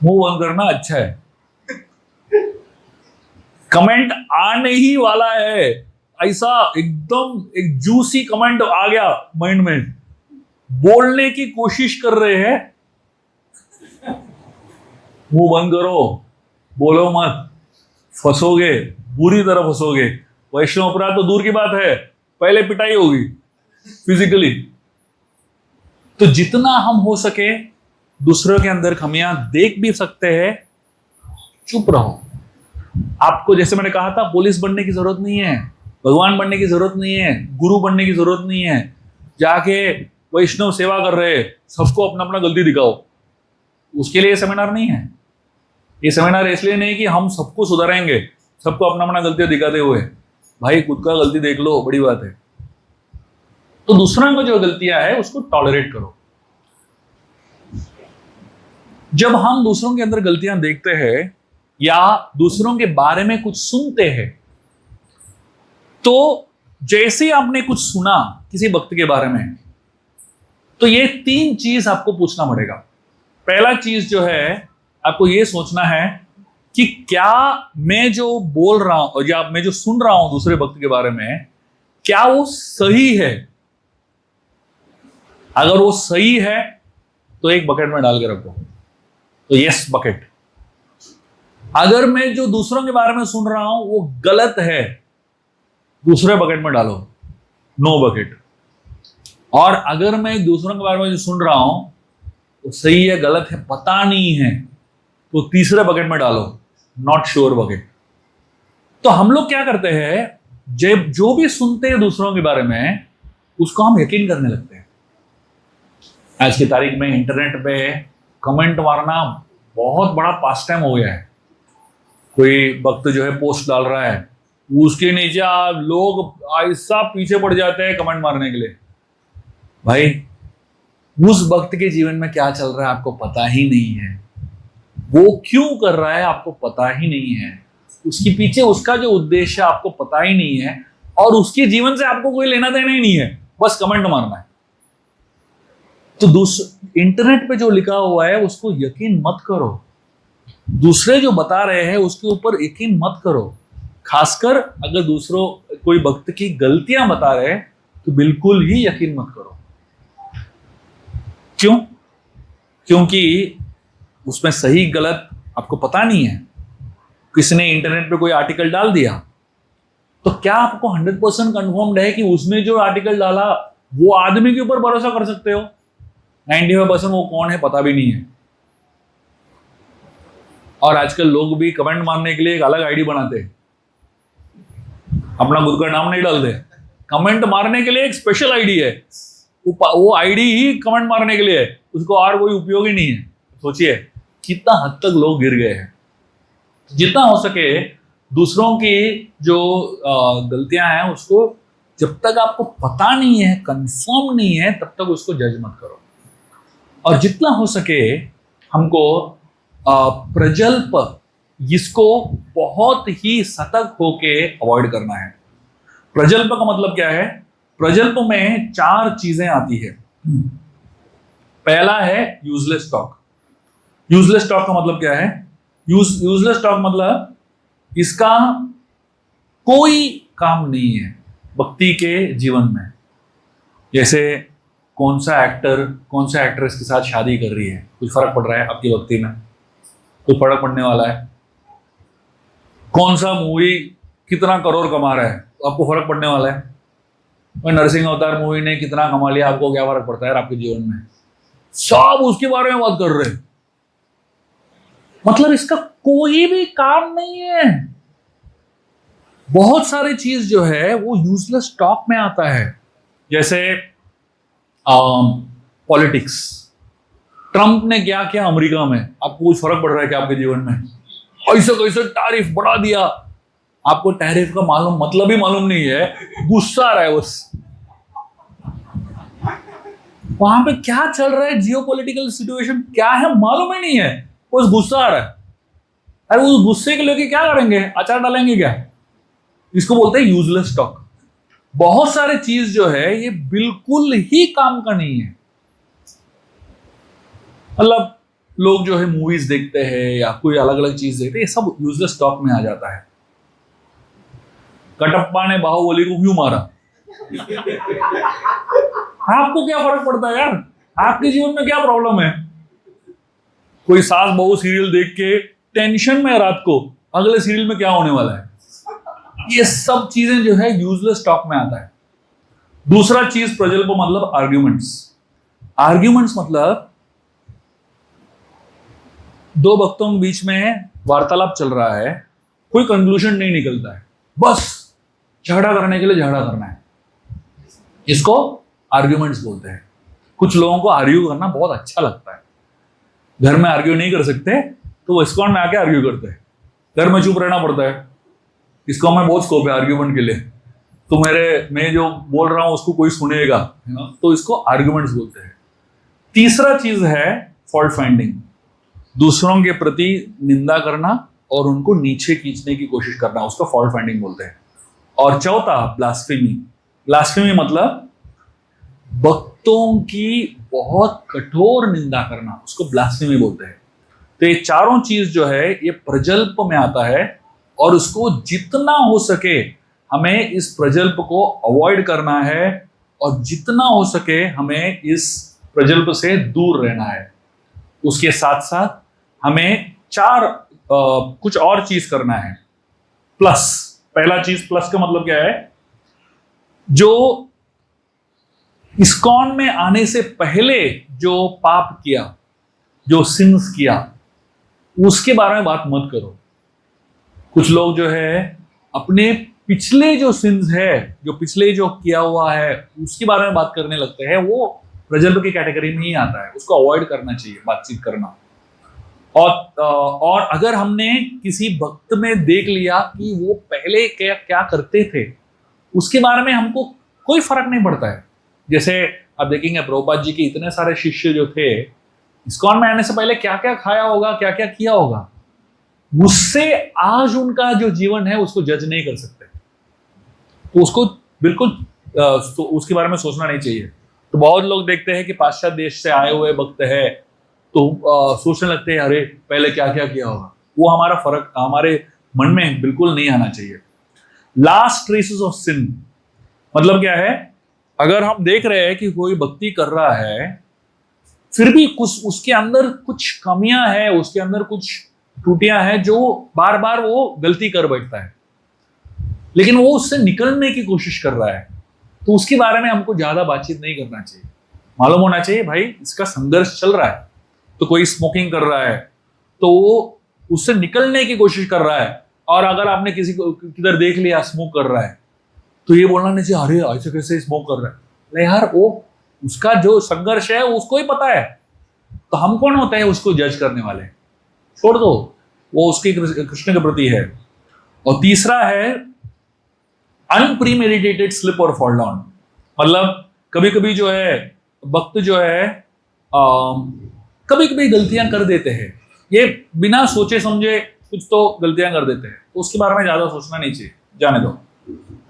मुंह बंद करना अच्छा है। कमेंट आने ही वाला है, ऐसा एकदम एक जूसी कमेंट आ गया माइंड में, बोलने की कोशिश कर रहे हैं, मुंह बंद करो, बोलो मत, फंसोगे, बुरी तरह फंसोगे। वैष्णव अपराध तो दूर की बात है, पहले पिटाई होगी फिजिकली। तो जितना हम हो सके दूसरों के अंदर कमियां देख भी सकते हैं, चुप रहो। आपको जैसे मैंने कहा था, पुलिस बनने की जरूरत नहीं है, भगवान बनने की जरूरत नहीं है, गुरु बनने की जरूरत नहीं है, जाके वैष्णव सेवा कर रहे सबको अपना अपना गलती दिखाओ, उसके लिए सेमिनार नहीं है। ये सेमिनार इसलिए नहीं कि हम सबको सुधारेंगे, सबको अपना अपना गलतियां दिखाते हुए। भाई खुद का गलती देख लो, बड़ी बात है। तो दूसरों को जो गलतियां है उसको टॉलरेट करो। जब हम दूसरों के अंदर गलतियां देखते हैं या दूसरों के बारे में कुछ सुनते हैं, तो जैसे आपने कुछ सुना किसी भक्त के बारे में, तो ये 3 चीज आपको पूछना पड़ेगा। पहला चीज जो है आपको ये सोचना है कि क्या मैं जो बोल रहा हूं या मैं जो सुन रहा हूं दूसरे वक्त के बारे में, क्या वो सही है। अगर वो सही है तो एक बकेट में डाल के रखो, तो यस बकेट। अगर मैं जो दूसरों के बारे में सुन रहा हूं वो गलत है, दूसरे बकेट में डालो, नो बकेट। और अगर मैं दूसरों के बारे में जो सुन रहा हूं वो सही है गलत है पता नहीं है, तो तीसरे बकेट में डालो, नॉट श्योर बकेट। तो हम लोग क्या करते हैं, जब जो भी सुनते हैं दूसरों के बारे में उसको हम यकीन करने लगते हैं। आज की तारीख में इंटरनेट पे कमेंट मारना बहुत बड़ा पास टाइम हो गया है। कोई वक्त जो है पोस्ट डाल रहा है, उसके नीचे लोग ऐसा पीछे पड़ जाते हैं कमेंट मारने के लिए। भाई उस वक्त के जीवन में क्या चल रहा है आपको पता ही नहीं है, वो क्यों कर रहा है आपको पता ही नहीं है, उसके पीछे उसका जो उद्देश्य है आपको पता ही नहीं है, और उसके जीवन से आपको कोई लेना देना ही नहीं है, बस कमेंट मारना है। तो इंटरनेट पे जो लिखा हुआ है उसको यकीन मत करो, दूसरे जो बता रहे हैं उसके ऊपर यकीन मत करो। खासकर अगर दूसरों कोई वक्त की गलतियां बता रहे हैं तो बिल्कुल ही यकीन मत करो। क्यों? क्योंकि उसमें सही गलत आपको पता नहीं है। किसी ने इंटरनेट पे कोई आर्टिकल डाल दिया, तो क्या आपको 100% कंफर्म्ड है कि उसने जो आर्टिकल डाला वो आदमी के ऊपर भरोसा कर सकते हो? 95% वो कौन है पता भी नहीं है। और आजकल लोग भी कमेंट मारने के लिए एक अलग आईडी बनाते हैं, अपना खुद का नाम नहीं डालते, कमेंट मारने के लिए एक स्पेशल आईडी है, वो आईडी ही कमेंट मारने के लिए है, उसको और कोई उपयोग ही नहीं है। सोचिए कितना हद तक लोग गिर गए हैं। जितना हो सके दूसरों की जो गलतियां हैं उसको जब तक आपको पता नहीं है, कंफर्म नहीं है, तब तक उसको जज मत करो। और जितना हो सके हमको प्रजल्प, इसको बहुत ही सतर्क होके अवॉइड करना है। प्रजल्प का मतलब क्या है? प्रजल्प में 4 चीजें आती है। पहला है यूजलेस टॉक। यूजलेस टॉक का मतलब क्या है? यूजलेस टॉक मतलब इसका कोई काम नहीं है व्यक्ति के जीवन में। जैसे कौन सा एक्टर कौन सा एक्ट्रेस के साथ शादी कर रही है, कुछ फर्क पड़ रहा है आपकी व्यक्ति में? कुछ फर्क पड़ने वाला है? कौन सा मूवी कितना करोड़ कमा रहा है, आपको फर्क पड़ने वाला है? और नरसिंह अवतार मूवी ने कितना कमा लिया, आपको क्या फर्क पड़ता है आपके जीवन में? सब उसके बारे में बात कर रहे हैं। मतलब इसका कोई भी काम नहीं है। बहुत सारी चीज जो है वो यूजलेस टॉक में आता है। जैसे पॉलिटिक्स, ट्रंप ने क्या किया अमेरिका में, आपको कुछ फर्क पड़ रहा है क्या आपके जीवन में? ऐसा कैसे टैरिफ बढ़ा दिया, आपको टैरिफ का मालूम मतलब ही मालूम नहीं है, गुस्सा आ रहा है बस। वहां पे क्या चल रहा है, जियोपॉलिटिकल सिचुएशन क्या है मालूम ही नहीं है, बस गुस्सा आ रहा है। अरे उस गुस्से के लेके क्या करेंगे, अचार डालेंगे क्या? इसको बोलते हैं यूजलेस टॉक। बहुत सारे चीज जो है ये बिल्कुल ही काम का नहीं है। मतलब लोग जो है मूवीज देखते हैं या कोई अलग अलग चीज देखते हैं, ये सब यूजलेस टॉक में आ जाता है। कटप्पा ने बाहुबली को क्यों मारा? आपको क्या फर्क पड़ता है यार? आपके जीवन में क्या प्रॉब्लम है? कोई सास बहू सीरियल देख के टेंशन में रात को, अगले सीरियल में क्या होने वाला है? ये सब चीजें जो है यूजलेस टॉक में आता है। दूसरा चीज प्रजल्प मतलब आर्ग्यूमेंट्स। आर्ग्यूमेंट्स मतलब दो वक्तों के बीच में वार्तालाप चल रहा है, कोई कंक्लूजन नहीं निकलता है, बस झगड़ा करने के लिए झगड़ा करना है। इसको आर्ग्यूमेंट्स बोलते हैं। कुछ लोगों को आर्ग्यू करना बहुत अच्छा लगता है। घर में आर्ग्यू नहीं कर सकते तो वो इस्कॉन में आके आर्ग्यू करते हैं। घर में चुप रहना पड़ता है, इस्कॉन में बहुत स्कोप है आर्ग्यूमेंट के लिए, तो मैं जो बोल रहा हूं उसको कोई सुनेगा, तो इसको आर्ग्यूमेंट्स बोलते हैं। तीसरा चीज है फॉल्ट फाइंडिंग, दूसरों के प्रति निंदा करना और उनको नीचे खींचने की कोशिश करना, उसको फॉल्ट फाइंडिंग बोलते हैं। और चौथा ब्लास्फेमी। ब्लास्फेमी मतलब भक्तों की बहुत कठोर निंदा करना, उसको ब्लास्फेमी बोलते हैं। तो ये चारों चीज जो है ये प्रजल्प में आता है, और उसको जितना हो सके हमें इस प्रजल्प को अवॉइड करना है, और जितना हो सके हमें इस प्रजल्प से दूर रहना है। उसके साथ साथ हमें कुछ और चीज करना है। प्लस, पहला चीज प्लस का मतलब क्या है, जो इस्कॉन में आने से पहले जो पाप किया, जो सिंस किया, उसके बारे में बात मत करो। कुछ लोग जो है अपने पिछले जो सिंस है, जो पिछले जो किया हुआ है, उसके बारे में बात करने लगते हैं, वो प्रजल्प की कैटेगरी में ही आता है। उसको अवॉइड करना चाहिए बातचीत करना। और अगर हमने किसी भक्त में देख लिया कि वो पहले क्या क्या करते थे, उसके बारे में हमको कोई फर्क नहीं पड़ता है। जैसे आप देखेंगे प्रभुपाद जी के इतने सारे शिष्य जो थे, इस्कॉन में आने से पहले क्या क्या खाया होगा, क्या क्या किया होगा, उससे आज उनका जो जीवन है उसको जज नहीं कर सकते। तो उसको बिल्कुल उसके बारे में सोचना नहीं चाहिए। तो बहुत लोग देखते हैं कि पाश्चात्य देश से आए हुए भक्त है, तो सोचने लगते हैं अरे पहले क्या क्या किया होगा। वो हमारा फर्क हमारे मन में बिल्कुल नहीं आना चाहिए। लास्ट ट्रेसेस ऑफ सिन मतलब क्या है, अगर हम देख रहे हैं कि कोई भक्ति कर रहा है, फिर भी कुछ उसके अंदर कुछ कमियां हैं, उसके अंदर कुछ त्रुटियां हैं, जो बार बार वो गलती कर बैठता है, लेकिन वो उससे निकलने की कोशिश कर रहा है, तो उसके बारे में हमको ज्यादा बातचीत नहीं करना चाहिए। मालूम होना चाहिए भाई इसका संघर्ष चल रहा है। तो कोई स्मोकिंग कर रहा है तो वो उससे निकलने की कोशिश कर रहा है, और अगर आपने किसी को किधर देख लिया स्मोक कर रहा है, तो ये बोलना नहीं चाहिए अरे ऐसे कैसे स्मोक कर रहा है। नहीं यार, वो उसका जो संघर्ष है उसको ही पता है, तो हम कौन होता है उसको जज करने वाले। छोड़ दो, वो उसके कृष्ण के प्रति है। और तीसरा है अनप्रीमेडिटेटेड स्लिप और फॉल डाउन। मतलब कभी कभी जो है भक्त जो है कभी कभी गलतियां कर देते हैं, ये बिना सोचे समझे कुछ तो गलतियां कर देते हैं, तो उसके बारे में ज्यादा सोचना नहीं चाहिए, जाने दो।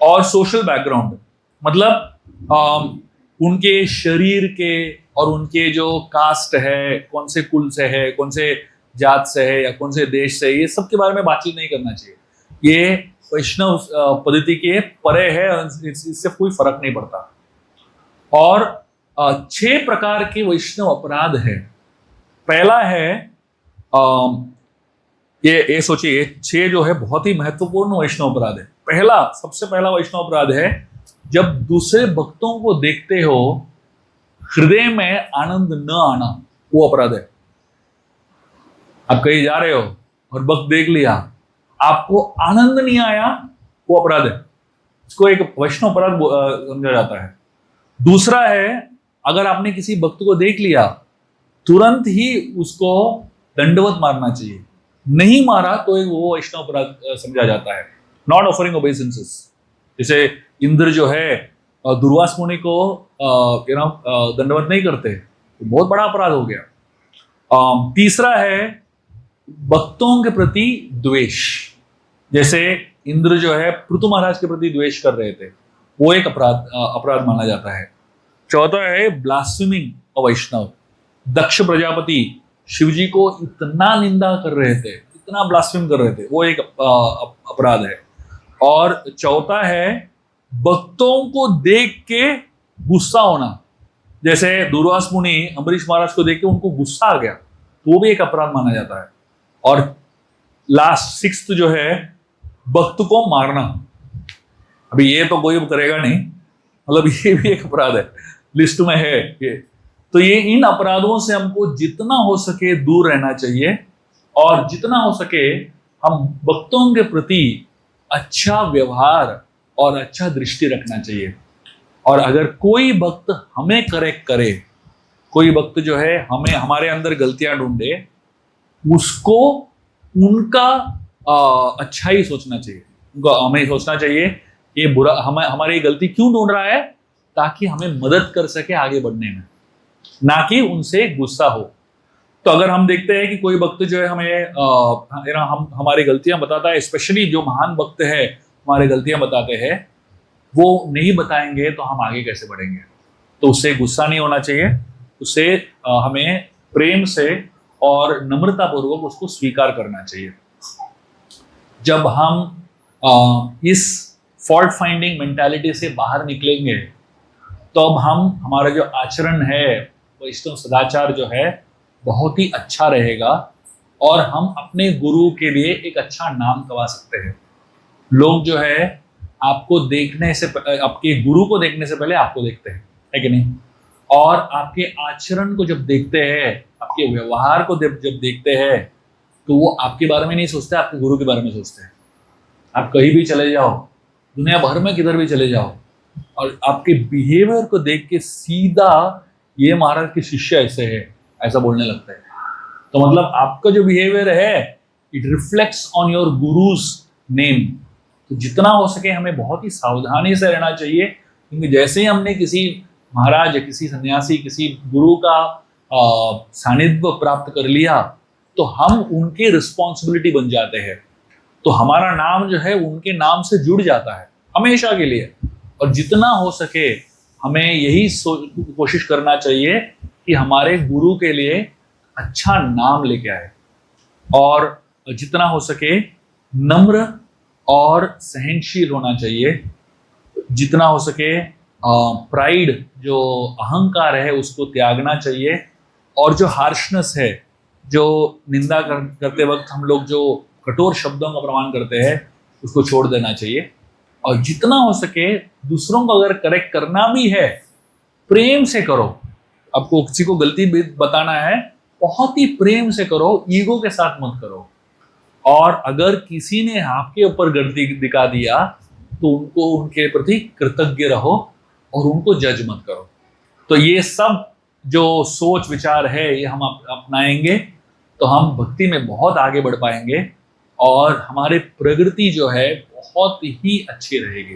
और सोशल बैकग्राउंड मतलब उनके शरीर के और उनके जो कास्ट है, कौन से कुल से है, कौन से जात से है, या कौन से देश से है, ये सब के बारे में बातचीत नहीं करना चाहिए। ये वैष्णव पद्धति के परे है, इससे कोई फर्क नहीं पड़ता। और 6 प्रकार के वैष्णव अपराध है। पहला है ये सोचिए, 6 जो है बहुत ही महत्वपूर्ण वैष्णव अपराध है। सबसे पहला वैष्णव अपराध है जब दूसरे भक्तों को देखते हो हृदय में आनंद न आना, वो अपराध है। आप कहीं जा रहे हो और भक्त देख लिया, आपको आनंद नहीं आया, वो अपराध है। इसको एक वैष्णव अपराध समझा जाता है। दूसरा है अगर आपने किसी भक्त को देख लिया, तुरंत ही उसको दंडवत मारना चाहिए, नहीं मारा तो वो वैष्णव अपराध समझा जाता है। नॉट ऑफरिंग ओबेसेंसेस, जैसे इंद्र जो है दुर्वास मुनि को दंडवत नहीं करते, तो बहुत बड़ा अपराध हो गया। तीसरा है भक्तों के प्रति द्वेष, जैसे इंद्र जो है पृथु महाराज के प्रति द्वेष कर रहे थे, वो एक अपराध माना जाता है। चौथा है ब्लास्फेमिंग वैष्णव, दक्ष प्रजापति शिवजी को इतना निंदा कर रहे थे, इतना ब्लास्फेम कर रहे थे, वो एक अपराध है। और चौथा है भक्तों को देख के गुस्सा होना, जैसे दुर्वास मुनि अम्बरीश महाराज को देख के उनको गुस्सा आ गया, तो वो भी एक अपराध माना जाता है। और लास्ट 6th जो है भक्त को मारना। अभी ये तो कोई करेगा नहीं, मतलब ये भी एक अपराध है, लिस्ट में है ये। तो ये इन अपराधों से हमको जितना हो सके दूर रहना चाहिए, और जितना हो सके हम भक्तों के प्रति अच्छा व्यवहार और अच्छा दृष्टि रखना चाहिए। और अगर कोई भक्त हमें करेक्ट करे, कोई भक्त जो है हमें हमारे अंदर गलतियां ढूंढे, उसको उनका अच्छा ही सोचना चाहिए। हमें सोचना चाहिए ये बुरा हमारी गलती क्यों ढूंढ रहा है, ताकि हमें मदद कर सके आगे बढ़ने में, ना कि उनसे गुस्सा हो। तो अगर हम देखते हैं कि कोई भक्त जो है हमें हम हमारी गलतियां बताता है, स्पेशली जो महान भक्त है हमारे गलतियां बताते हैं, वो नहीं बताएंगे तो हम आगे कैसे बढ़ेंगे। तो उससे गुस्सा नहीं होना चाहिए, उससे हमें प्रेम से और नम्रतापूर्वक उसको स्वीकार करना चाहिए। जब हम इस फॉल्ट फाइंडिंग मेंटालिटी से बाहर निकलेंगे तो अब हमारा जो आचरण है, वैष्णव सदाचार जो है, बहुत ही अच्छा रहेगा और हम अपने गुरु के लिए एक अच्छा नाम कमा सकते हैं। लोग जो है आपको देखने से, आपके गुरु को देखने से पहले आपको देखते हैं, है कि नहीं? और आपके आचरण को जब देखते हैं, आपके व्यवहार को जब देखते हैं, तो वो आपके बारे में नहीं सोचते, आपके गुरु के बारे में सोचते हैं। आप कहीं भी चले जाओ, दुनिया भर में किधर भी चले जाओ, और आपके बिहेवियर को देख के सीधा ये महाराज के शिष्य ऐसे है, ऐसा बोलने लगता है। तो मतलब आपका जो बिहेवियर है, it reflects on your guru's name. तो जितना हो सके हमें बहुत ही सावधानी से रहना चाहिए, क्योंकि जैसे ही हमने किसी महाराज या किसी सन्यासी, किसी गुरु का सानिध्य प्राप्त कर लिया, तो हम उनके रिस्पॉन्सिबिलिटी बन जाते हैं। तो हमारा नाम जो है उनके नाम से जुड़ जाता है हमेशा के लिए। और जितना हो सके हमें यही कोशिश करना चाहिए कि हमारे गुरु के लिए अच्छा नाम लेके आए, और जितना हो सके नम्र और सहनशील होना चाहिए। जितना हो सके प्राइड, जो अहंकार है, उसको त्यागना चाहिए। और जो हार्शनेस है, जो निंदा करते वक्त हम लोग जो कठोर शब्दों का प्रमाण करते हैं, उसको छोड़ देना चाहिए। और जितना हो सके दूसरों को अगर करेक्ट करना भी है, प्रेम से करो। आपको किसी को गलती बताना है, बहुत ही प्रेम से करो, ईगो के साथ मत करो। और अगर किसी ने आपके ऊपर गलती दिखा दिया तो उनको, उनके प्रति कृतज्ञ रहो और उनको जज मत करो। तो ये सब जो सोच विचार है, ये हम अपनाएंगे तो हम भक्ति में बहुत आगे बढ़ पाएंगे और हमारे प्रगति जो है बहुत ही अच्छी रहेगी।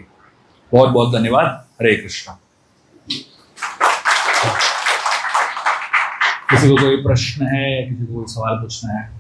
बहुत बहुत धन्यवाद। हरे कृष्णा। किसी को कोई प्रश्न है, किसी को कोई सवाल पूछना है?